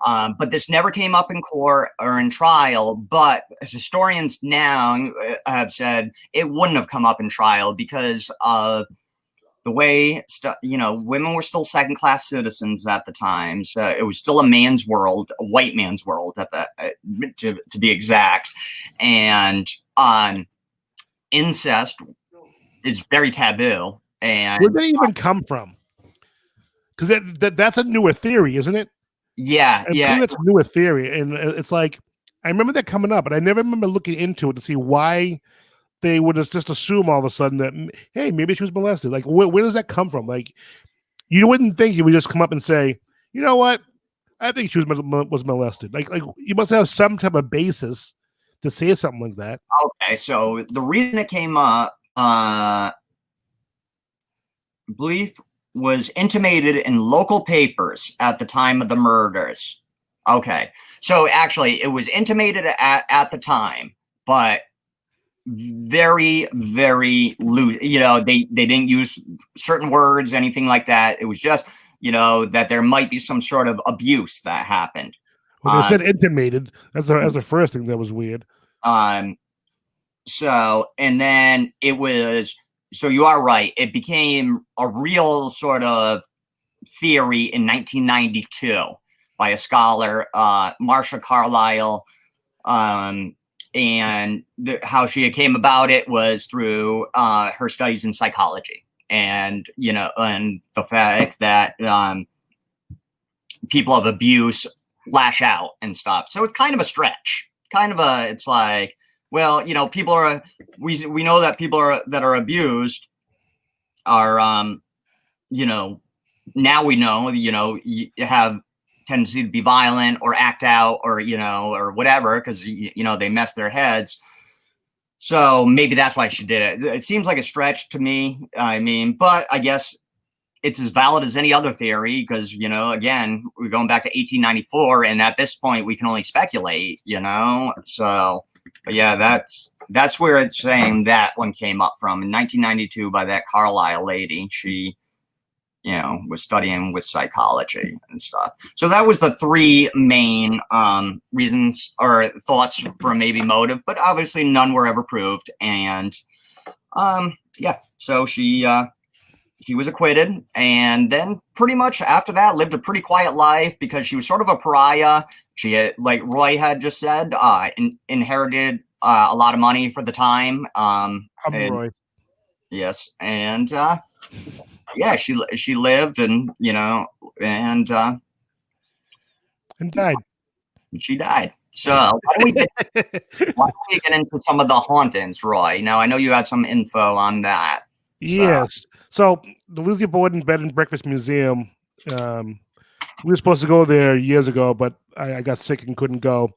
But this never came up in court or in trial. But as historians now have said, it wouldn't have come up in trial because of the way women were still second-class citizens at the time. So it was still a man's world, a white man's world, to be exact. And incest is very taboo. And where did it even come from? Because that's a newer theory, isn't it? Yeah, that's a newer theory, and it's like I remember that coming up, but I never remember looking into it to see why they would just assume all of a sudden that, hey, maybe she was molested. Like, where does that come from? Like, you wouldn't think you would just come up and say, you know what, I think she was molested. Like you must have some type of basis to say something like that. Okay, so the reason it came up, I believe, was intimated in local papers at the time of the murders. Okay, so actually it was intimated at the time, but very, very loose. They didn't use certain words, anything like that. It was just, that there might be some sort of abuse that happened. Well, they said intimated. That's the first thing that was weird. So, and then it was, so you are right. It became a real sort of theory in 1992 by a scholar, Marcia Carlisle. And how she came about it was through her studies in psychology, and and the fact that people of abuse lash out and stuff. So it's kind of a stretch. It's like, well, people are. We know that people that are abused are, now we know, you have tendency to be violent or act out or or whatever, because they mess their heads. So maybe that's why she did it. It seems like a stretch to me. I mean, but I guess it's as valid as any other theory, because again, we're going back to 1894, and at this point we can only speculate. So but yeah, that's where it's saying that one came up from in 1992 by that Carlisle lady. She was studying with psychology and stuff. So that was the three main reasons or thoughts for maybe motive, but obviously none were ever proved. And yeah, so she was acquitted, and then pretty much after that lived a pretty quiet life, because she was sort of a pariah. She had, like Roy had just said, inherited a lot of money for the time. Roy. Yes, and yeah, she lived, and and died. She died. So why don't we get into some of the hauntings, Roy? Now I know you had some info on that. Yes. So the Lizzie Borden Bed and Breakfast Museum. We were supposed to go there years ago, but I got sick and couldn't go.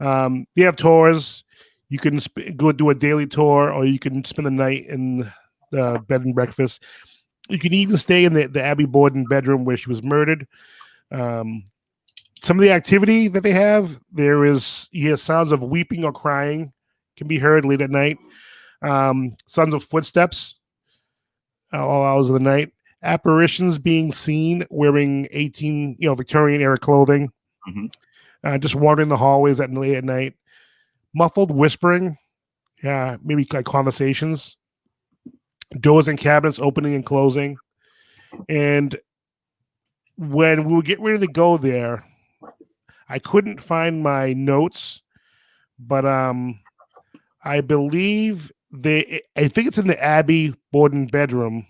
They have tours. You can go do a daily tour, or you can spend the night in the bed and breakfast. You can even stay in the Abby Borden bedroom where she was murdered. Some of the activity that they have, you hear sounds of weeping or crying can be heard late at night. Sounds of footsteps all hours of the night. Apparitions being seen wearing Victorian era clothing. Mm-hmm. Just wandering the hallways late at night. Muffled whispering. Yeah, maybe like conversations. Doors and cabinets opening and closing. And when we were getting ready to go there, I couldn't find my notes, but I believe I think it's in the Abby Borden bedroom.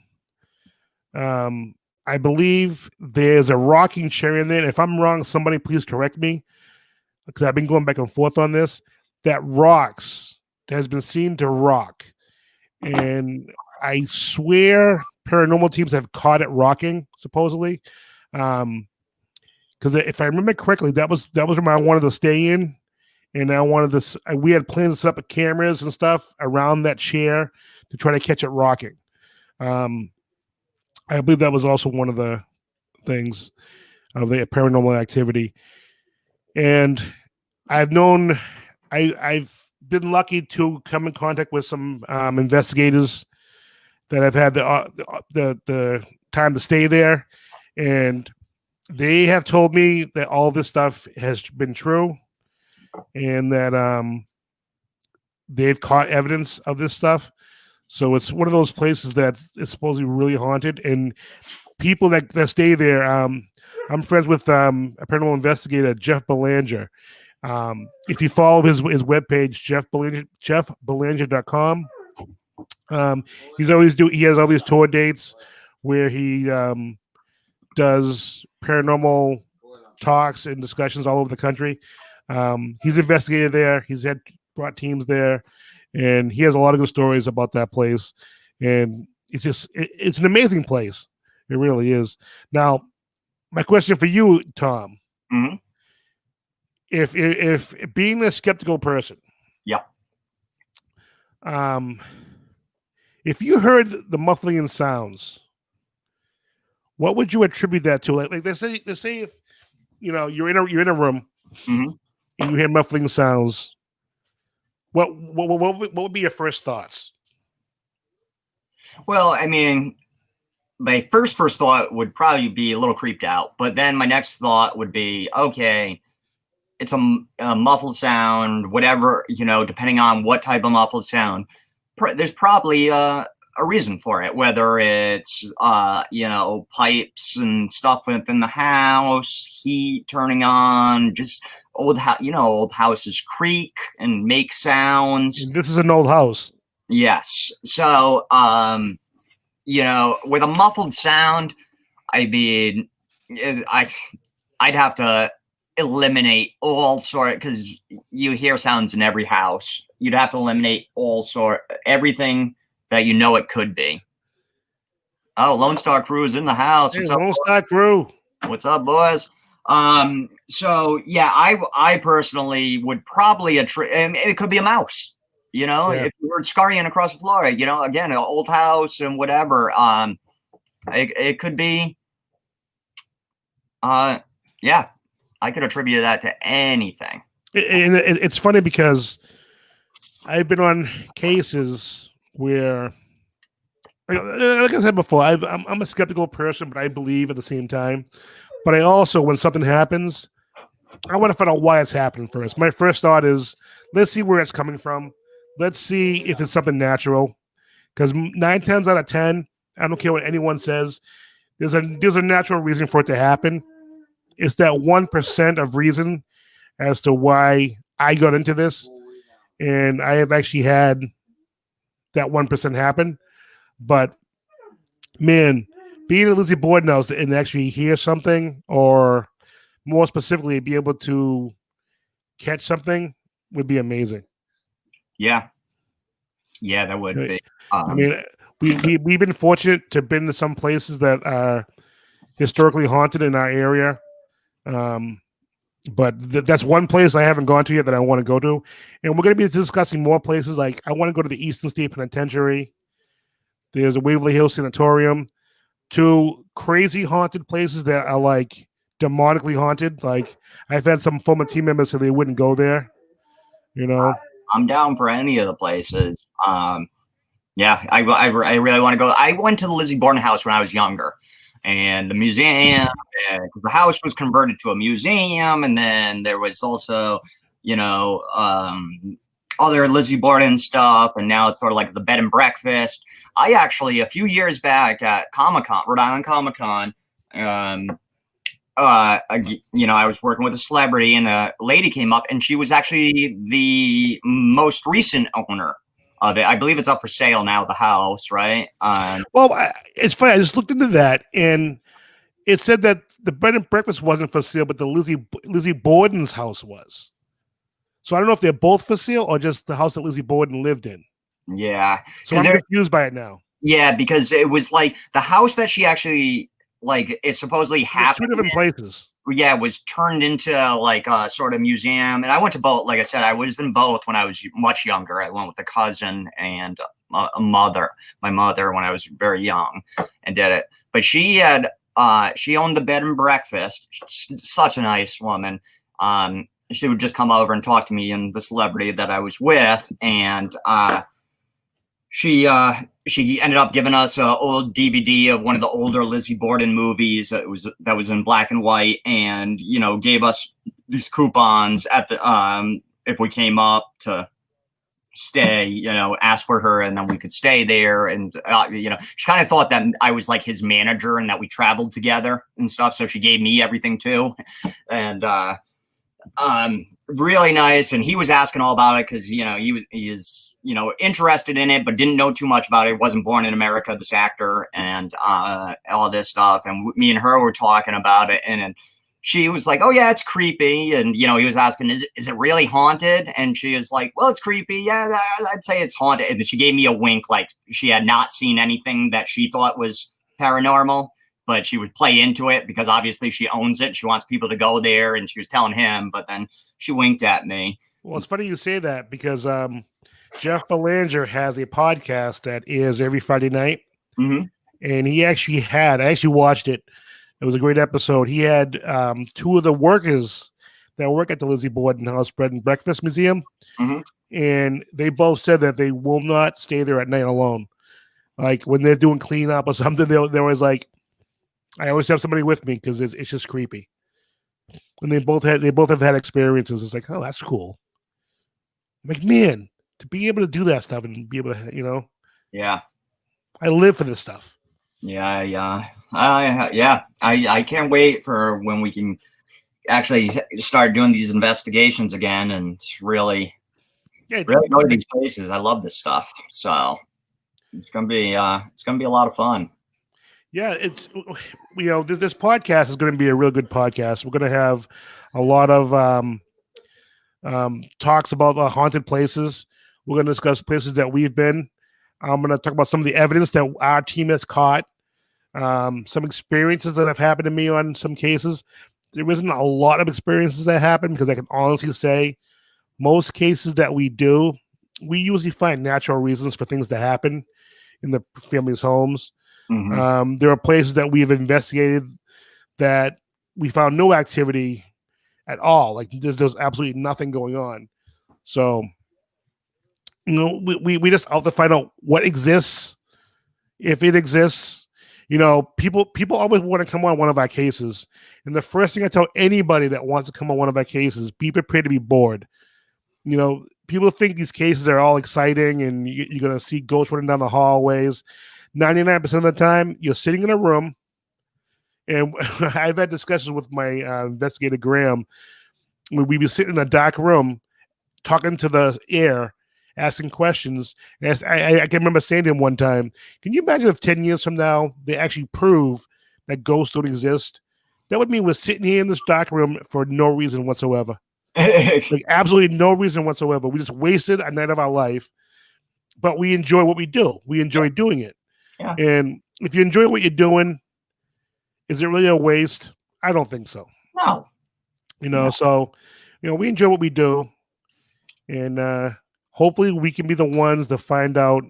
I believe there's a rocking chair in there. And if I'm wrong, somebody please correct me, because I've been going back and forth on this. That has been seen to rock. And I swear paranormal teams have caught it rocking, supposedly. Because if I remember correctly, that was where I wanted to stay in. And we had plans to set up cameras and stuff around that chair to try to catch it rocking. I believe that was also one of the things of the paranormal activity. And I've been lucky to come in contact with some investigators that have had the time to stay there, and they have told me that all this stuff has been true, and that they've caught evidence of this stuff. So it's one of those places that is supposedly really haunted, and people that stay there. I'm friends with a paranormal investigator, Jeff Belanger. If you follow his webpage, jeffbelanger.com, he has all these tour dates where he does paranormal talks and discussions all over the country. He's investigated there. He's brought teams there, and he has a lot of good stories about that place. And it's an amazing place. It really is. Now, my question for you, Tom. Mm-hmm. If being a skeptical person, yeah, if you heard the muffling and sounds, what would you attribute that to? Like they say if you're in a room, mm-hmm. and you hear muffling sounds, what would be your first thoughts? Well, I mean, my first thought would probably be a little creeped out, but then my next thought would be, okay, it's a muffled sound, whatever, depending on what type of muffled sound. There's probably a reason for it, whether it's pipes and stuff within the house, heat turning on, just old houses creak and make sounds. And this is an old house. Yes. So with a muffled sound, I mean, I'd have to eliminate all sort, because you hear sounds in every house. You'd have to eliminate everything that it could be. Oh, Lone Star Crew is in the house. Hey, What's up, Lone Star Crew. What's up, boys? So yeah, I personally would probably it could be a mouse. If you heard scurrying across the floor, again, an old house and whatever. It could be. Yeah, I could attribute that to anything. And it's funny because I've been on cases where, like I said before, I'm a skeptical person, but I believe at the same time. But I also, when something happens, I want to find out why it's happening first. My first thought is, let's see where it's coming from. Let's see if it's something natural. Because 9 times out of 10, I don't care what anyone says, there's a natural reason for it to happen. It's that 1% of reason as to why I got into this. And I have actually had that 1% happen. But, man, being a Lizzie Borden house and actually hear something, or more specifically, be able to catch something would be amazing. Yeah, that would be. I mean, we've been fortunate to have been to some places that are historically haunted in our area. But that's one place I haven't gone to yet that I want to go to. And we're going to be discussing more places. Like, I want to go to the Eastern State Penitentiary. There's a Waverly Hills Sanatorium. 2 crazy haunted places that are like demonically haunted. Like, I've had some former team members say they wouldn't go there. I'm down for any of the places. Yeah, I really want to go. I went to the Lizzie Borden house when I was younger, and the museum, the house was converted to a museum, and then there was also, other Lizzie Borden stuff, and now it's sort of like the bed and breakfast. I actually, a few years back at Comic-Con, Rhode Island Comic-Con, I was working with a celebrity, and a lady came up, and she was actually the most recent owner of it. I believe it's up for sale now, the house, right? Well, it's funny. I just looked into that, and it said that the bed and breakfast wasn't for sale, but the Lizzie Borden's house was. So I don't know if they're both for sale or just the house that Lizzie Borden lived in. Yeah. So I'm confused by it now. Yeah, because it was like the house that she actually, like, it supposedly happened. 2 different places. Yeah, it was turned into like a sort of museum. And I went to both. Like I said, I was in both when I was much younger. I went with a cousin and my mother when I was very young, and did it. But she owned the bed and breakfast. Such a nice woman. She would just come over and talk to me and the celebrity that I was with, and she ended up giving us an old DVD of one of the older Lizzie Borden movies that was in black and white, and gave us these coupons at the if we came up to stay, ask for her, and then we could stay there. And she kind of thought that I was like his manager and that we traveled together and stuff, so she gave me everything too. And really nice. And he was asking all about it because he is interested in it, but didn't know too much about it. He wasn't born in America, this actor, and all this stuff. And me and her were talking about it, and she was like, "Oh yeah, it's creepy." And he was asking, "Is it really haunted?" And she was like, "Well, it's creepy. Yeah, I'd say it's haunted." And she gave me a wink, like she had not seen anything that she thought was paranormal, but she would play into it because obviously she owns it. She wants people to go there, and she was telling him, but then she winked at me. Well, it's funny you say that because Jeff Belanger has a podcast that airs every Friday night. Mm-hmm. And I actually watched it. It was a great episode. He had 2 of the workers that work at the Lizzie Borden House Bread and Breakfast Museum, Mhm. and they both said that they will not stay there at night alone. Like when they're doing cleanup or something, they was like, I always have somebody with me because it's just creepy. And they both have had experiences. It's like, oh, that's cool. I'm like, man, to be able to do that stuff and be able to, Yeah. I live for this stuff. Yeah. I can't wait for when we can actually start doing these investigations again and really go to these places. I love this stuff. So it's gonna be a lot of fun. Yeah, it's this podcast is going to be a real good podcast. We're going to have a lot of talks about the haunted places. We're going to discuss places that we've been. I'm going to talk about some of the evidence that our team has caught. Some experiences that have happened to me on some cases. There isn't a lot of experiences that happen because I can honestly say most cases that we do, we usually find natural reasons for things to happen in the family's homes. Mhm. There are places that we've investigated that we found no activity at all. Like there's absolutely nothing going on. So, we just have to find out what exists, if it exists. People always want to come on one of our cases. And the first thing I tell anybody that wants to come on one of our cases, be prepared to be bored. People think these cases are all exciting and you're going to see ghosts running down the hallways. 99% of the time, you're sitting in a room. And I've had discussions with my investigator, Graham, where we'd be sitting in a dark room talking to the air, asking questions. And I can remember saying to him one time, can you imagine if 10 years from now, they actually prove that ghosts don't exist? That would mean we're sitting here in this dark room for no reason whatsoever. Like absolutely no reason whatsoever. We just wasted a night of our life, but we enjoy what we do. We enjoy doing it. Yeah. And if you enjoy what you're doing, is it really a waste? I don't think so. No. So, we enjoy what we do. And hopefully we can be the ones to find out,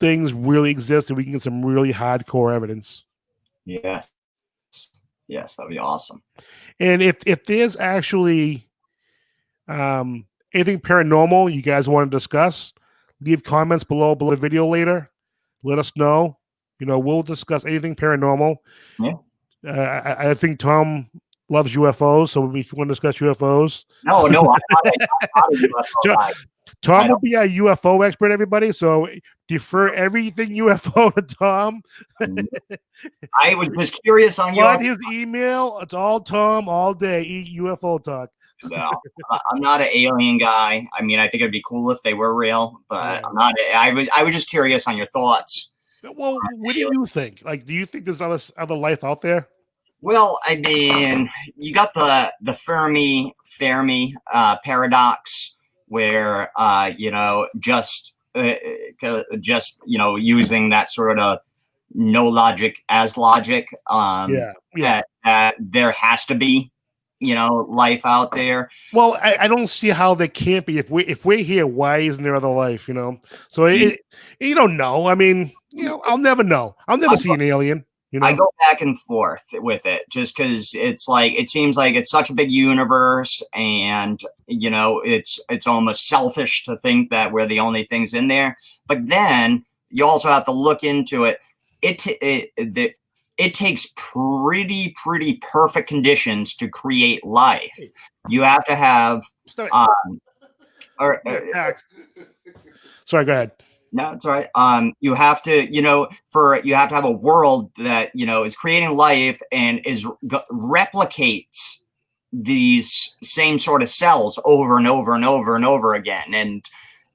things really exist and we can get some really hardcore evidence. Yes, that'd be awesome. And if there's actually anything paranormal you guys want to discuss, leave comments below the video later. Let us know. We'll discuss anything paranormal. Yeah. I think Tom loves UFOs, so if you want to discuss UFOs. No, I'm not a UFO guy. Tom will be a UFO expert, everybody. So defer everything UFO to Tom. I was just curious on Find his email. It's all Tom all day. UFO talk. No, I'm not an alien guy. I mean, I think it'd be cool if they were real, but I'm not. I was just curious on your thoughts. Well, what do you think? Like, do you think there's other life out there? Well, I mean, you got the Fermi paradox, where just using that sort of no logic as logic. That there has to be life out there. Well, I don't see how there can't be. If we're here, why isn't there other life? So you don't know. I mean, I'll never know. I'll never see an alien. I go back and forth with it just because it's like it seems like it's such a big universe, and it's almost selfish to think that we're the only things in there. But then you also have to look into it. It takes pretty perfect conditions to create life. You have to have sorry, go ahead. No, it's all right. You have to, you have to have a world that, is creating life and replicates these same sort of cells over and over and over and over again.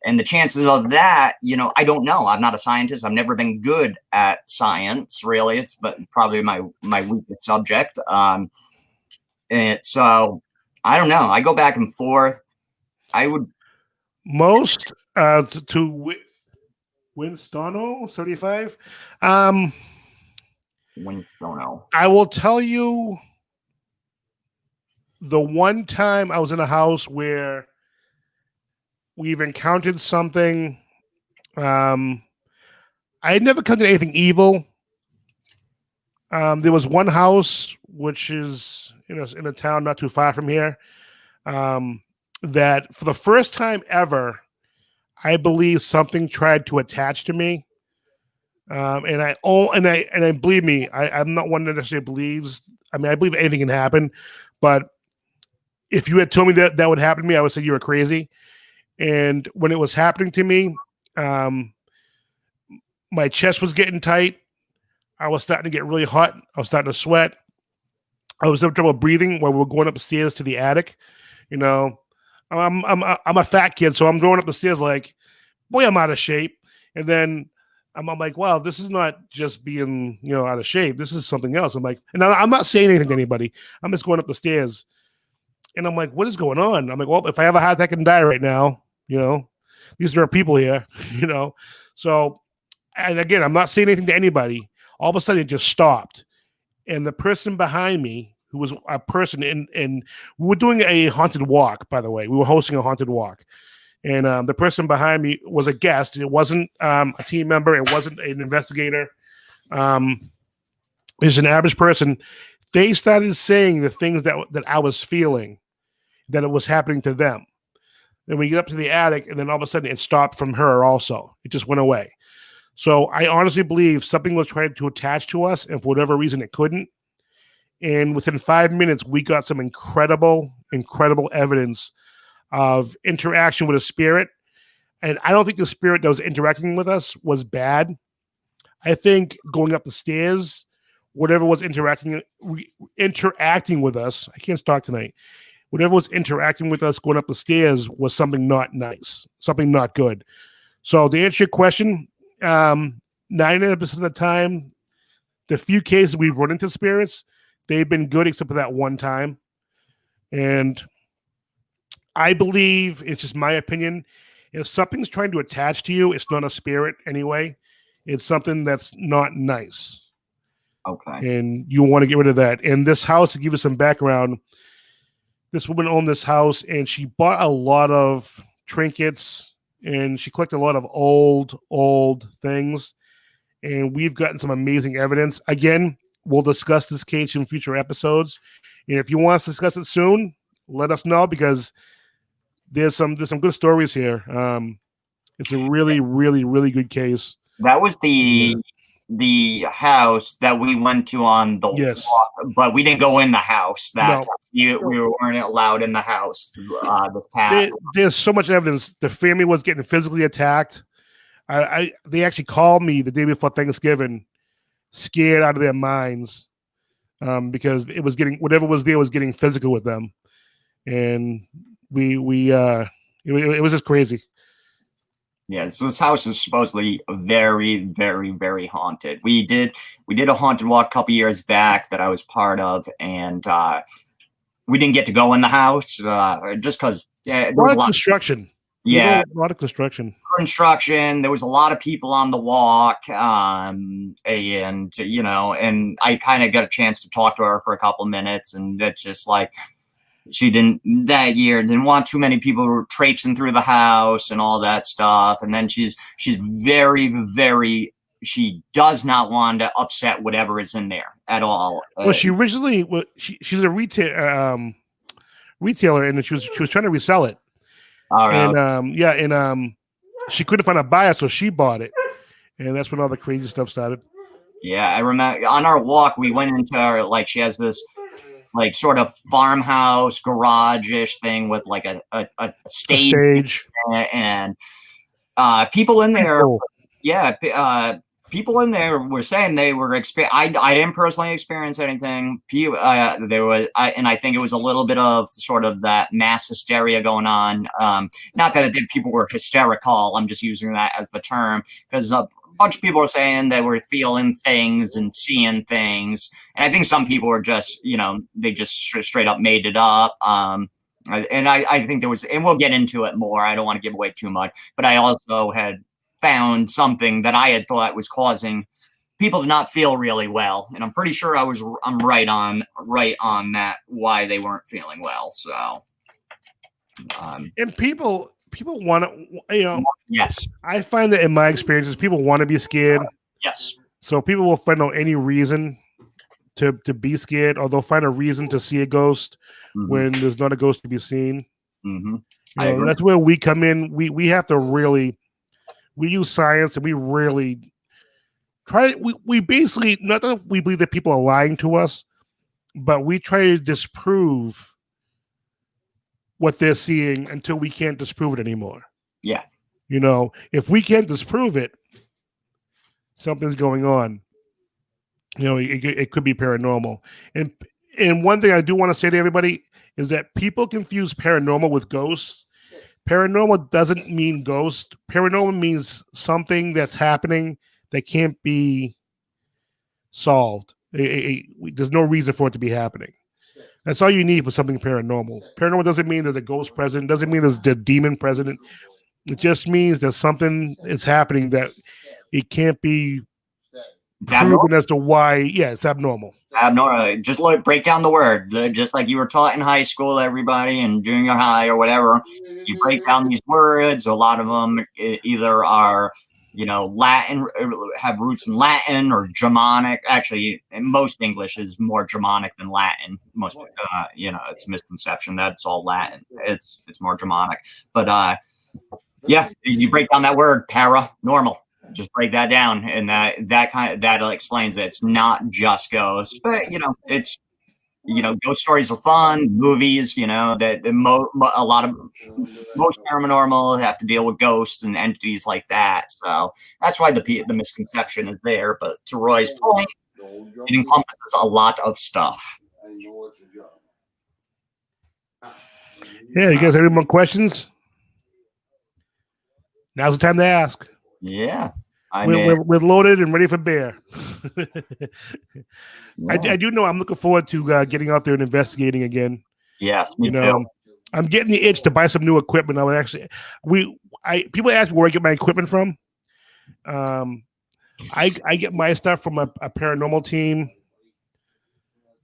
And the chances of that, I don't know. I'm not a scientist. I've never been good at science, really. It's probably my weakest subject. And so I don't know. I go back and forth. I would most to Winstono 35. Winstono. I will tell you the one time I was in a house where we've encountered something. I had never encountered anything evil. There was one house which is in a town not too far from here. That for the first time ever, I believe something tried to attach to me. And I believe me, I'm not one that necessarily believes. I mean, I believe anything can happen, but if you had told me that would happen to me, I would say you were crazy. And when it was happening to me, my chest was getting tight. I was starting to get really hot. I was starting to sweat. I was having trouble breathing while we were going upstairs to the attic. You know, I'm a fat kid, so I'm going up the stairs like, boy, I'm out of shape. And then I'm like, wow, this is not just being out of shape. This is something else. I'm like, and I'm not saying anything to anybody. I'm just going up the stairs, and I'm like, what is going on? I'm like, well, if I have a heart attack and die right now, these are people here, So, and again, I'm not saying anything to anybody. All of a sudden, it just stopped, and the person behind me, who was a person in we were doing a haunted walk, by the way. We were hosting a haunted walk. And the person behind me was a guest. It wasn't a team member. It wasn't an investigator. It was an average person. They started saying the things that I was feeling, that it was happening to them. Then we get up to the attic, and then all of a sudden it stopped from her also. It just went away. So I honestly believe something was trying to attach to us, and for whatever reason it couldn't. And within 5 minutes, we got some incredible evidence of interaction with a spirit. And I don't think the spirit that was interacting with us was bad. I think going up the stairs, whatever was interacting with us, I can't talk tonight. Whatever was interacting with us going up the stairs was something not nice, something not good. So to answer your question, 99% of the time, the few cases we've run into spirits, they've been good except for that one time. And I believe, it's just my opinion, if something's trying to attach to you, it's not a spirit anyway. It's something that's not nice. Okay. And you want to get rid of that. And this house, to give you some background, this woman owned this house, and she bought a lot of trinkets, and she collected a lot of old things. And we've gotten some amazing evidence. Again, we'll discuss this case in future episodes. And if you want us to discuss it soon, let us know, because there's some good stories here. It's a really good case. That was the house that we went to on the walk, but we didn't go in the house. We weren't allowed in the house. There's so much evidence. The family was getting physically attacked. They actually called me the day before Thanksgiving, scared out of their minds, because it was whatever was there was getting physical with them, and it was just crazy. Yeah, so this house is supposedly very, very, very haunted. We did a haunted walk a couple years back that I was part of, and we didn't get to go in the house just because a lot of construction. Yeah, a lot of construction. There was a lot of people on the walk, and I kind of got a chance to talk to her for a couple minutes, and it's just like, she didn't want too many people traipsing through the house and all that stuff. And then she's very, very, she does not want to upset whatever is in there at all. Well, she originally, she's a retailer, and she was trying to resell it. All right. And she couldn't find a buyer, so she bought it, and that's when all the crazy stuff started. Yeah, I remember on our walk we went into her, she has this sort of farmhouse garage-ish thing with a stage. And people in there. Cool. Yeah, people in there were saying they were I didn't personally experience anything. And I think it was a little bit of sort of that mass hysteria going on. Not that people were hysterical. I'm just using that as the term, because a bunch of people are saying they were feeling things and seeing things, and I think some people were just, they just straight up made it up. And I think there was, and we'll get into it more. I don't want to give away too much, but I also had found something that I had thought was causing people to not feel really well, and I'm pretty sure I'm right on that, why they weren't feeling well. So, and people want to, yes, I find that in my experiences, people want to be scared. Yes. So people will find out any reason to be scared, or they'll find a reason to see a ghost when there's not a ghost to be seen. Mm-hmm. That's where we come in. We have to really, we use science, and we really try. We basically, not that we believe that people are lying to us, but we try to disprove what they're seeing until we can't disprove it anymore. Yeah. If we can't disprove it, something's going on. It could be paranormal. And one thing I do want to say to everybody is that people confuse paranormal with ghosts. Paranormal doesn't mean ghost. Paranormal means something that's happening that can't be solved. There's no reason for it to be happening. That's all you need for something paranormal. Paranormal doesn't mean there's a ghost present. Doesn't mean there's a demon present. It just means that something is happening that it can't be proven as to why. Yeah, it's abnormal. Abnormal. Just break down the word, just like you were taught in high school, everybody, and junior high or whatever. You break down these words. A lot of them either are, Latin, have roots in Latin or Germanic. Actually, most English is more Germanic than Latin. Most, it's a misconception that it's all Latin. It's more Germanic. But yeah, you break down that word, paranormal. Just break that down, and that explains that it's not just ghosts, but it's ghost stories are fun. Movies, most paranormal have to deal with ghosts and entities like that. So that's why the misconception is there. But to Roy's point, it encompasses a lot of stuff. Yeah, you guys have any more questions? Now's the time to ask. Yeah. We're loaded and ready for bear. I do know I'm looking forward to getting out there and investigating again. Yes, me too. I'm getting the itch to buy some new equipment. People ask me where I get my equipment from. I get my stuff from a paranormal team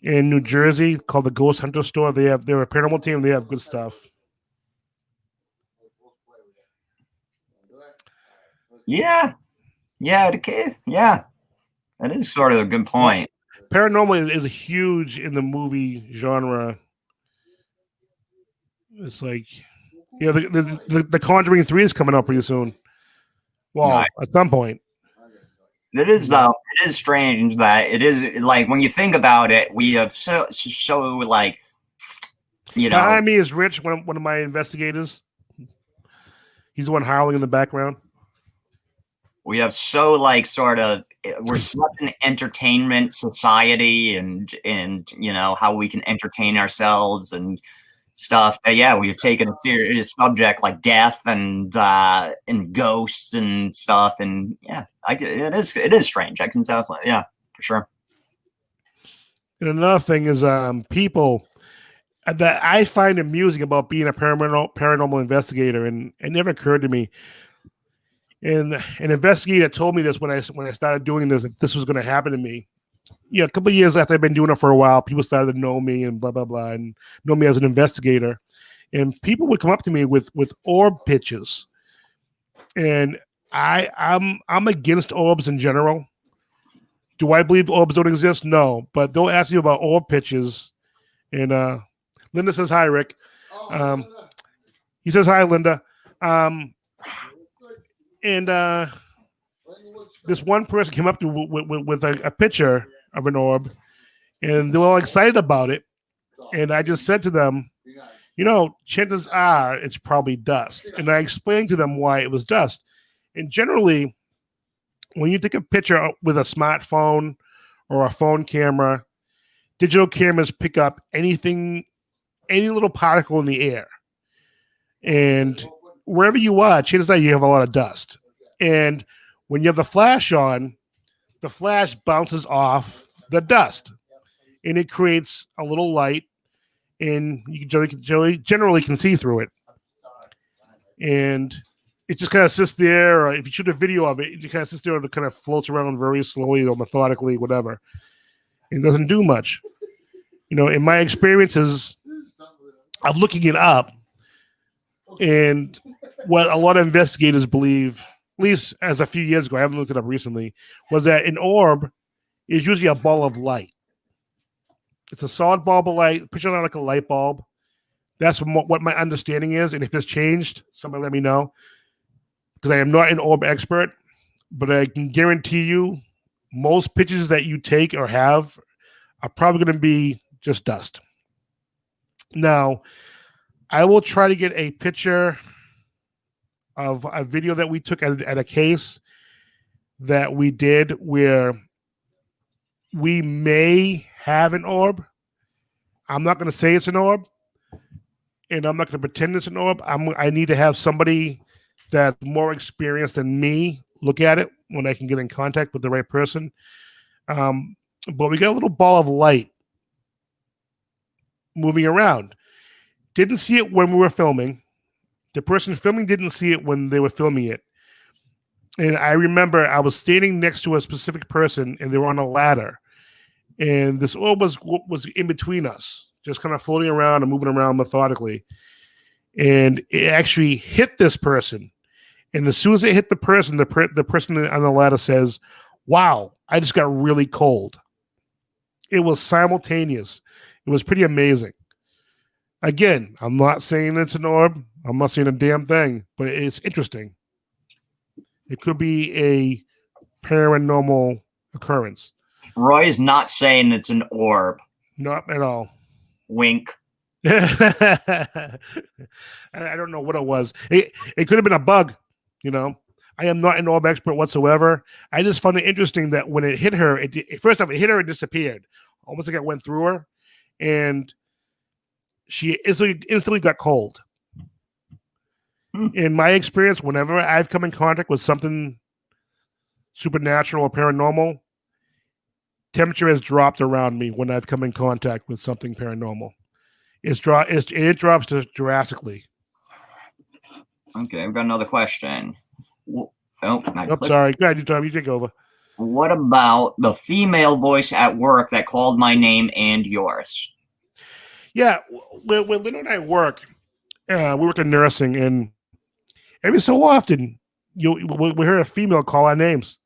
in New Jersey called the Ghost Hunter Store. They're a paranormal team. They have good stuff. Yeah. Yeah, that is sort of a good point. Paranormal is huge in the movie genre. It's like, the Conjuring 3 is coming up pretty soon. Well, at some point. It is, though. It is strange that it is, like, when you think about it, we have so like, Behind me is Rich, one of my investigators. He's the one howling in the background. We have we're such an entertainment society, and how we can entertain ourselves and stuff. Yeah, we've taken a serious subject like death and ghosts and stuff, and yeah, it is strange. I can definitely, yeah, for sure. And another thing is people that I find amusing about being a paranormal investigator, and it never occurred to me. And an investigator told me this when I started doing this, if this was going to happen to me. A couple of years after I've been doing it for a while, people started to know me and blah, blah, blah, and know me as an investigator. And people would come up to me with orb pitches. And I'm against orbs in general. Do I believe orbs don't exist? No. But they'll ask me about orb pitches. And Linda says hi, Rick. He says hi, Linda. And this one person came up to with a picture of an orb, and they were all excited about it. And I just said to them, chances are it's probably dust. And I explained to them why it was dust. And generally, when you take a picture with a smartphone or a phone camera, digital cameras pick up any little particle in the air. And wherever you are, chances are you have a lot of dust. And when you have the flash on, the flash bounces off the dust. And it creates a little light, and you generally can see through it. And it just kind of sits there, or if you shoot a video of it, it just kind of sits there and it kind of floats around very slowly or methodically, whatever. It doesn't do much. In my experiences of looking it up, and what a lot of investigators believe, at least as a few years ago, I haven't looked it up recently, was that an orb is usually a ball of light. It's a solid bulb of light. Picture it like a light bulb. That's what my understanding is. And if it's changed, somebody let me know. Because I am not an orb expert, but I can guarantee you most pictures that you take or have are probably going to be just dust. Now, I will try to get a picture of a video that we took at a case that we did where we may have an orb. I'm not going to say it's an orb, and I'm not going to pretend it's an orb. I need to have somebody that's more experienced than me look at it when I can get in contact with the right person. But we got a little ball of light moving around. Didn't see it when we were filming. The person filming didn't see it when they were filming it. And I remember I was standing next to a specific person, and they were on a ladder. And this orb was in between us, just kind of floating around and moving around methodically. And it actually hit this person. And as soon as it hit the person, the person on the ladder says, "Wow, I just got really cold." It was simultaneous. It was pretty amazing. Again, I'm not saying it's an orb. I'm not saying a damn thing, but it's interesting. It could be a paranormal occurrence. Roy's not saying it's an orb. Not at all. Wink. I don't know what it was. It could have been a bug, you know. I am not an orb expert whatsoever. I just found it interesting that when it hit her, first off, it hit her and disappeared. Almost like it went through her. And she instantly got cold. In my experience, whenever I've come in contact with something supernatural or paranormal, temperature has dropped around me when I've come in contact with something paranormal. It drops just drastically. Okay, I've got another question. Sorry. Go ahead, Tom. You take over. What about the female voice at work that called my name and yours? Yeah, when Linda and I work, we work in nursing, and every so often we'll hear a female call our names.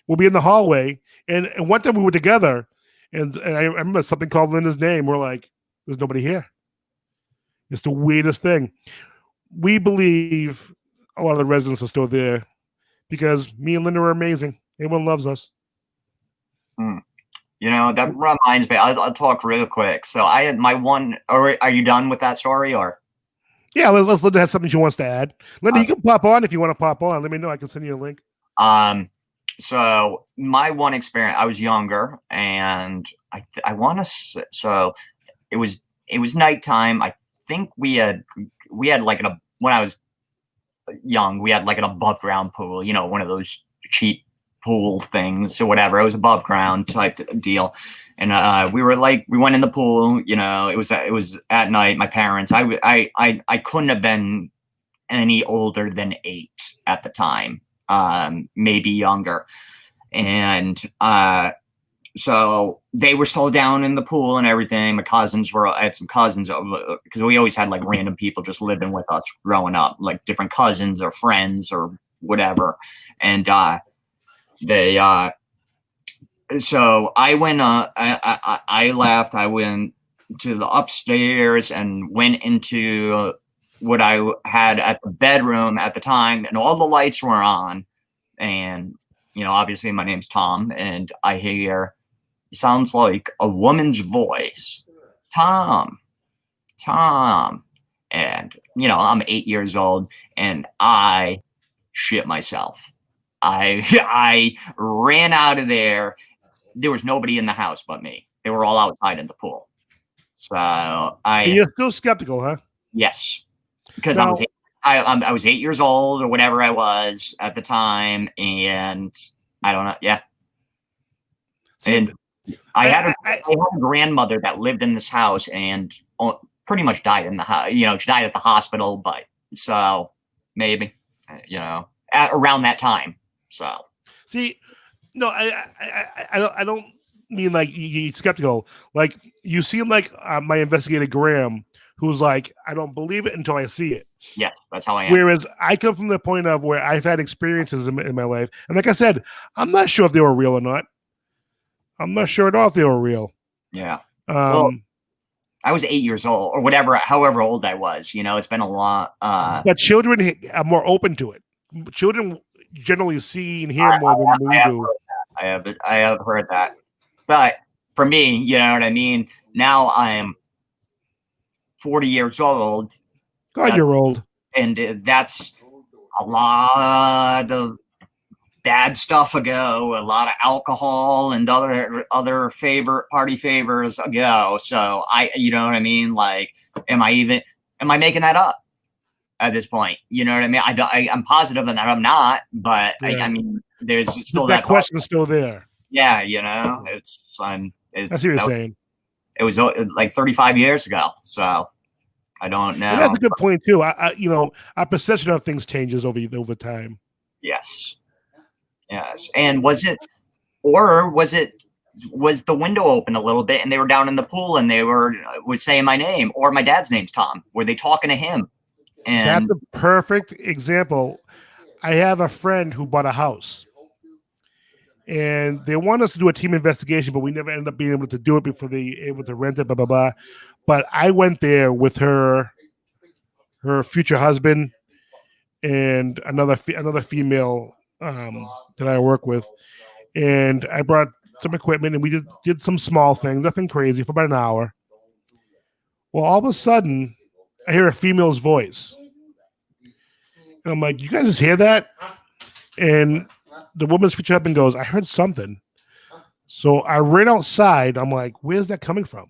We'll be in the hallway, and one time we were together, and I remember something called Linda's name. We're like, "There's nobody here." It's the weirdest thing. We believe a lot of the residents are still there because me and Linda are amazing. Everyone loves us. You know, that reminds me. I'll talk real quick. So I had my one. Are you done with that story, or? Yeah, let's Linda has something she wants to add. Linda, you can pop on if you want to pop on. Let me know. I can send you a link. So my one experience, I was younger, and I want to. So it was nighttime. I think we had like when I was young, we had like an above ground pool. You know, one of those cheap pool things or whatever. It was above ground type deal. And we went in the pool, you know, it was at night. My parents, I couldn't have been any older than 8 at the time, maybe younger. And so they were still down in the pool and everything. I had some cousins because we always had like random people just living with us growing up, like different cousins or friends or whatever. And so I went, I left, I went to the upstairs and went into what I had at the bedroom at the time, and all the lights were on. And, you know, obviously my name's Tom, and I hear, it sounds like a woman's voice. Tom. And, you know, I'm 8 years old, and I shit myself. I ran out of there. There was nobody in the house but me. They were all outside in the pool. So And you're still skeptical, huh? Yes, because I was 8 years old or whatever I was at the time, and I don't know. Yeah, and I had a grandmother that lived in this house and pretty much died in the house. You know, she died at the hospital, but so maybe, you know, around that time. So, see, no, I don't mean like you're skeptical. Like you seem like my investigator Graham, who's like, I don't believe it until I see it. Yeah, that's how I am. Whereas I come from the point of where I've had experiences in my life, and like I said, I'm not sure if they were real or not. I'm not sure at all if they were real. Yeah. Well, I was 8 years old or whatever, however old I was. It's been a lot. But children are more open to it. Children generally see and hear more than we do. I have heard that. But for me, you know what I mean? Now I'm 40 years old. God, you're old. And that's a lot of bad stuff ago, a lot of alcohol and other party favors ago. So you know what I mean? Like, am I making that up at this point? You know what I mean? I'm positive that I'm not, but Yeah. I mean, there's still that question's still there. Yeah, I see what you're saying. It was like 35 years ago, so I don't know. And that's a good point too. Our perception of things changes over time. Yes. And was the window open a little bit and they were down in the pool and they was saying my name or my dad's name's Tom? Were they talking to him? And that's a perfect example. I have a friend who bought a house. And they want us to do a team investigation, but we never ended up being able to do it before they were able to rent it, blah, blah, blah. But I went there with her future husband and another female that I work with. And I brought some equipment and we did some small things, nothing crazy, for about an hour. Well, all of a sudden, I hear a female's voice. And I'm like, you guys just hear that? And the woman's future husband goes, I heard something. So I ran outside. I'm like, where's that coming from?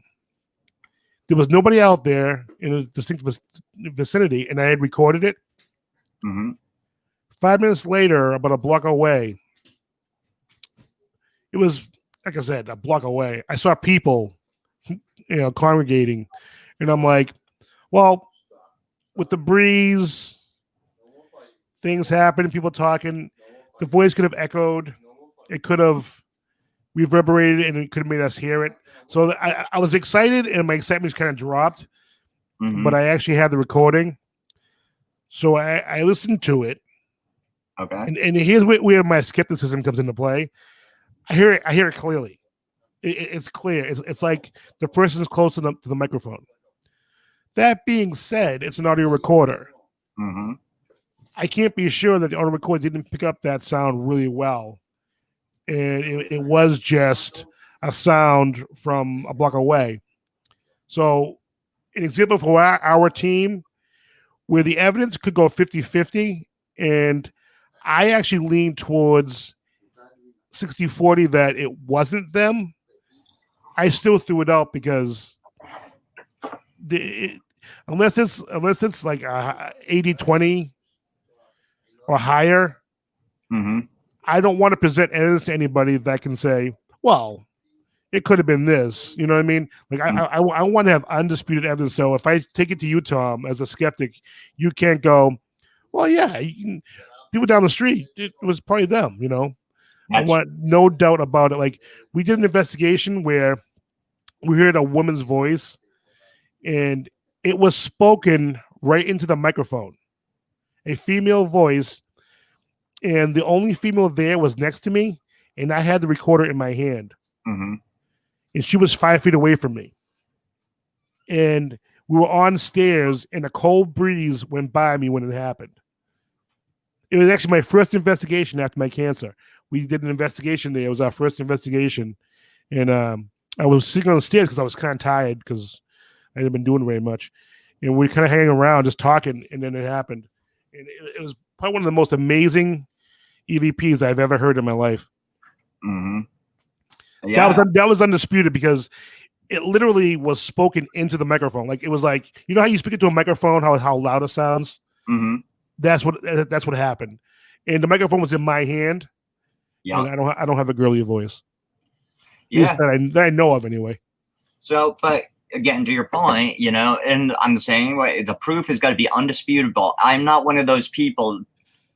There was nobody out there in a distinct vicinity, and I had recorded it. Mm-hmm. 5 minutes later, about a block away, it was, like I said, a block away. I saw people, congregating, and I'm like, well, with the breeze, things happen, people talking, the voice could have echoed. It could have reverberated, and it could have made us hear it. So I was excited, and my excitement kind of dropped. Mm-hmm. But I actually had the recording. So I listened to it. Okay. And here's where my skepticism comes into play. I hear it clearly. It's clear. It's like the person is close enough to the microphone. That being said, it's an audio recorder. Mm-hmm. I can't be sure that the audio recorder didn't pick up that sound really well. And it was just a sound from a block away. So an example for our team where the evidence could go 50-50, and I actually leaned towards 60-40 that it wasn't them. I still threw it out because unless it's like 80-20 or higher, mm-hmm. I don't want to present evidence to anybody that can say, well, it could have been this. You know what I mean? Like, I want to have undisputed evidence. So if I take it to you, Tom, as a skeptic, you can't go, well, yeah, people down the street, it was probably them, I want no doubt about it. Like, we did an investigation where we heard a woman's voice, and it was spoken right into the microphone. A female voice, and the only female there was next to me, and I had the recorder in my hand. Mm-hmm. And she was 5 feet away from me. And we were on stairs, and a cold breeze went by me when it happened. It was actually my first investigation after my cancer. We did an investigation there. It was our first investigation. And I was sitting on the stairs because I was kind of tired because I hadn't been doing very much. And we were kind of hanging around, just talking, and then it happened. And it was probably one of the most amazing EVPs I've ever heard in my life. Mm-hmm. Yeah. That was undisputed because it literally was spoken into the microphone. Like, it was like, you know how you speak into a microphone, how loud it sounds? Mm-hmm. That's what happened. And the microphone was in my hand. Yeah. And I don't have a girly voice. Yeah. That I know of anyway. So, but again, to your point, and I'm the same way, the proof has got to be undisputable. I'm not one of those people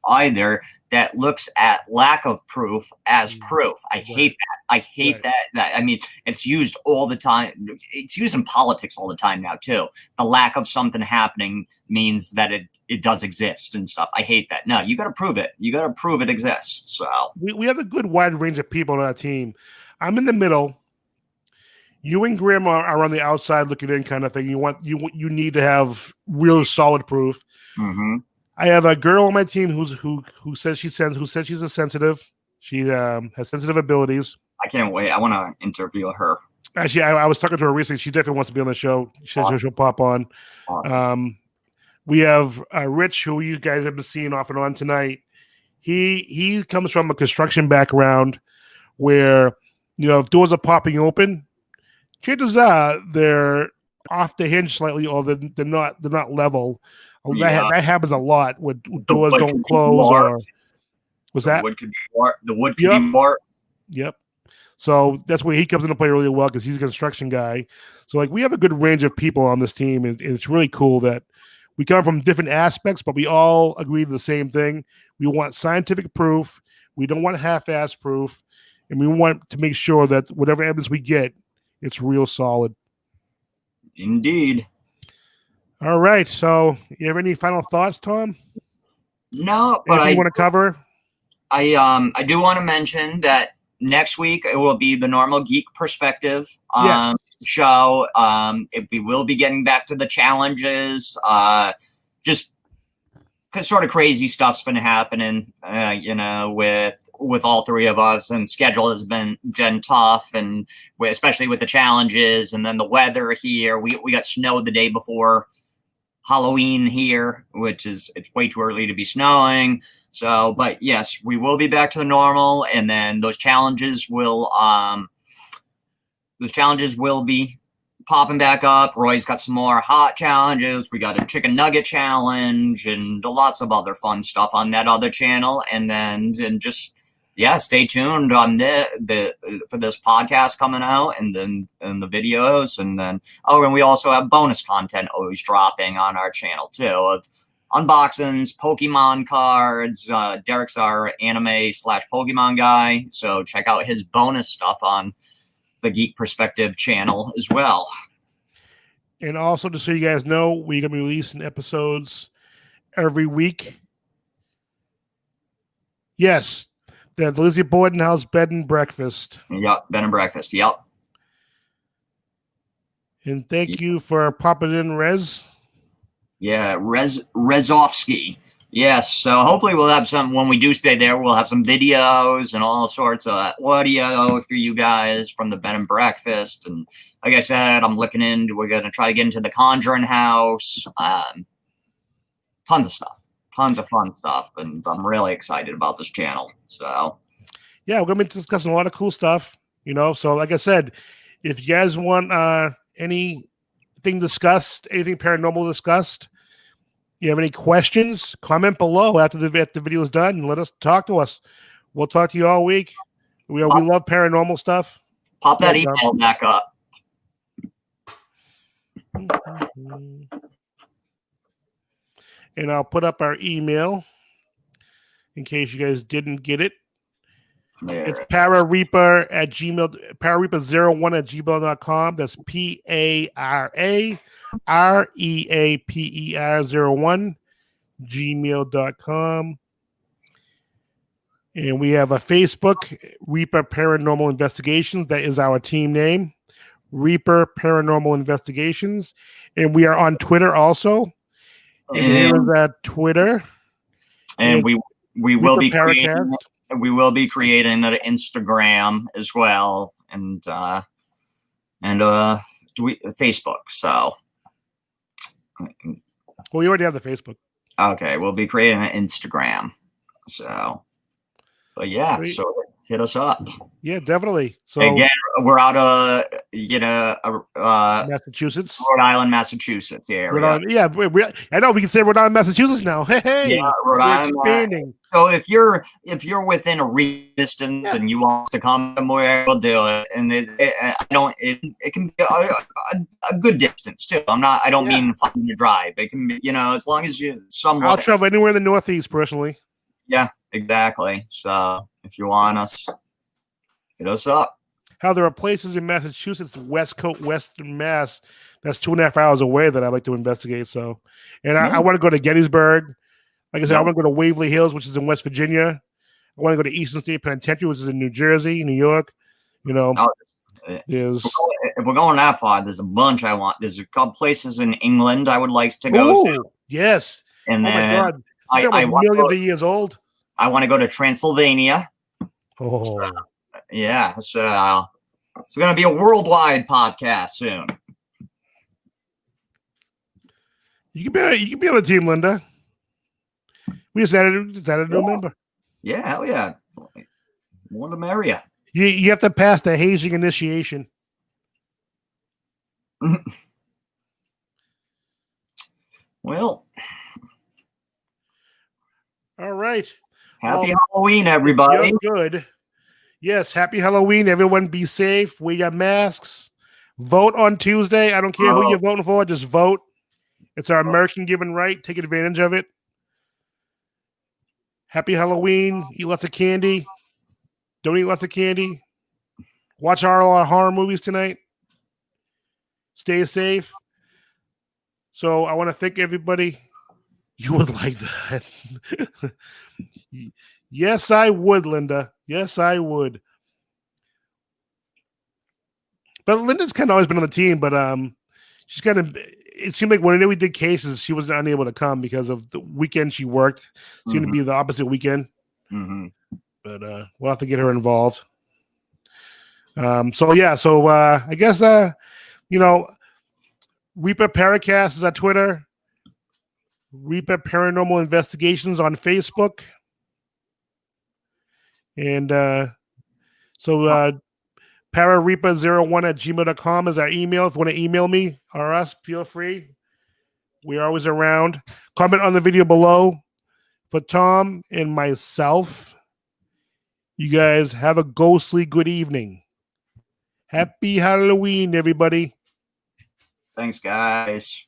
either that looks at lack of proof as proof. I hate that. I hate that. I mean, it's used all the time. It's used in politics all the time now too. The lack of something happening means that it does exist and stuff. I hate that. No, you got to prove it. You got to prove it exists. So we have a good wide range of people on our team. I'm in the middle. You and Grim are on the outside looking in kind of thing. You need to have real solid proof. Mm-hmm. I have a girl on my team who says she's a sensitive. She has sensitive abilities. I can't wait. I want to interview her. Actually, I was talking to her recently. She definitely wants to be on the show. She'll pop on. Awesome. We have Rich, who you guys have been seeing off and on tonight. He comes from a construction background where, if doors are popping open, chances are they're off the hinge slightly, or they're not level. That happens a lot when doors don't close. Or was that the wood could be warped? Yep. So that's where he comes into play really well because he's a construction guy. So we have a good range of people on this team, and it's really cool that we come from different aspects, but we all agree to the same thing. We want scientific proof. We don't want half-ass proof, and we want to make sure that whatever evidence we get, it's real solid. Indeed. All right. So, you have any final thoughts, Tom? No, but I want to cover. I do want to mention that next week it will be the Normal Geek Perspective show. We will be getting back to the challenges. Just because sort of crazy stuff's been happening, with all three of us, and schedule has been tough, and especially with the challenges, and then the weather here. We got snow the day before Halloween here, which is it's way too early to be snowing. So, but yes, we will be back to the normal, and then those challenges will be popping back up. Roy's got some more hot challenges. We got a chicken nugget challenge and lots of other fun stuff on that other channel. And just stay tuned on for this podcast coming out, and the videos, and then and we also have bonus content always dropping on our channel too, of unboxings, Pokemon cards. Derek's our anime/Pokemon guy, so check out his bonus stuff on the Geek Perspective channel as well. And also, just so you guys know, we're gonna be releasing episodes every week. Yes. The Lizzie Borden House Bed and Breakfast. Yep, bed and breakfast. Yep. And thank you for popping in, Rez. Yeah, Rezovsky. Yes, so hopefully we'll have some, when we do stay there, we'll have some videos and all sorts of audio for you guys from the bed and breakfast. And like I said, we're going to try to get into the Conjuring House. Tons of stuff. Tons of fun stuff, and I'm really excited about this channel. So, yeah, we're gonna be discussing a lot of cool stuff. So like I said, if you guys want anything discussed, anything paranormal discussed, you have any questions, comment below after the video is done, and let us talk to us. We'll talk to you all week. We love paranormal stuff. Pop that email back up. And I'll put up our email in case you guys didn't get it. It's parareaper@gmail.com. That's PARAREAPER01 gmail.com. And we have a Facebook, Reaper Paranormal Investigations. That is our team name, Reaper Paranormal Investigations. And we are on Twitter also. And here is that Twitter. And we will be creating an Instagram as well, and Facebook. So, well, you already have the Facebook. Okay, we'll be creating an Instagram. So, but yeah, Great. So hit us up. Yeah, definitely. So again, we're out of Massachusetts, Rhode Island, Massachusetts area. I know we can say Rhode Island, Massachusetts now. Hey, yeah, Rhode Island, expanding. So if you're within a distance and you want to come somewhere, we'll do it. And it can be a good distance too. I don't mean fun to drive. It can be, as long as you somewhat. I'll travel anywhere in the Northeast personally. Yeah, exactly. So if you want us, hit us up. How there are places in Massachusetts, West Coast, Western Mass, that's 2.5 hours away that I'd like to investigate. So, and I want to go to Gettysburg. Like I said, I want to go to Waverly Hills, which is in West Virginia. I want to go to Eastern State Penitentiary, which is in New Jersey, New York. Is If we're going that far, there's a bunch I want. There's a couple places in England I would like to go to. Yes. And Oh my then God. I want millions of years old. I want to go to Transylvania. Oh. Yeah. So it's going to be a worldwide podcast soon. You can be on the team, Linda. We just added a new member. Yeah, hell yeah. More the merrier. You have to pass the hazing initiation. Well, all right. Happy Halloween, everybody. You're good. Yes, happy Halloween. Everyone be safe. Wear your masks. Vote on Tuesday. I don't care who you're voting for. Just vote. It's our American given right. Take advantage of it. Happy Halloween. Eat lots of candy. Don't eat lots of candy. Watch our horror movies tonight. Stay safe. So I want to thank everybody. You would like that. Yes, I would, Linda. Yes, I would. But Linda's kind of always been on the team, but she's kind of. It seemed like when we did cases, she was unable to come because of the weekend she worked. It seemed to be the opposite weekend. But we'll have to get her involved. So I guess Reaper Paracast is on Twitter. Reaper Paranormal Investigations on Facebook. And parareaper01@gmail.com is our email. If you want to email me or us, feel free. We're always around. Comment on the video below. For Tom and myself, you guys have a ghostly good evening. Happy Halloween, everybody. Thanks, guys.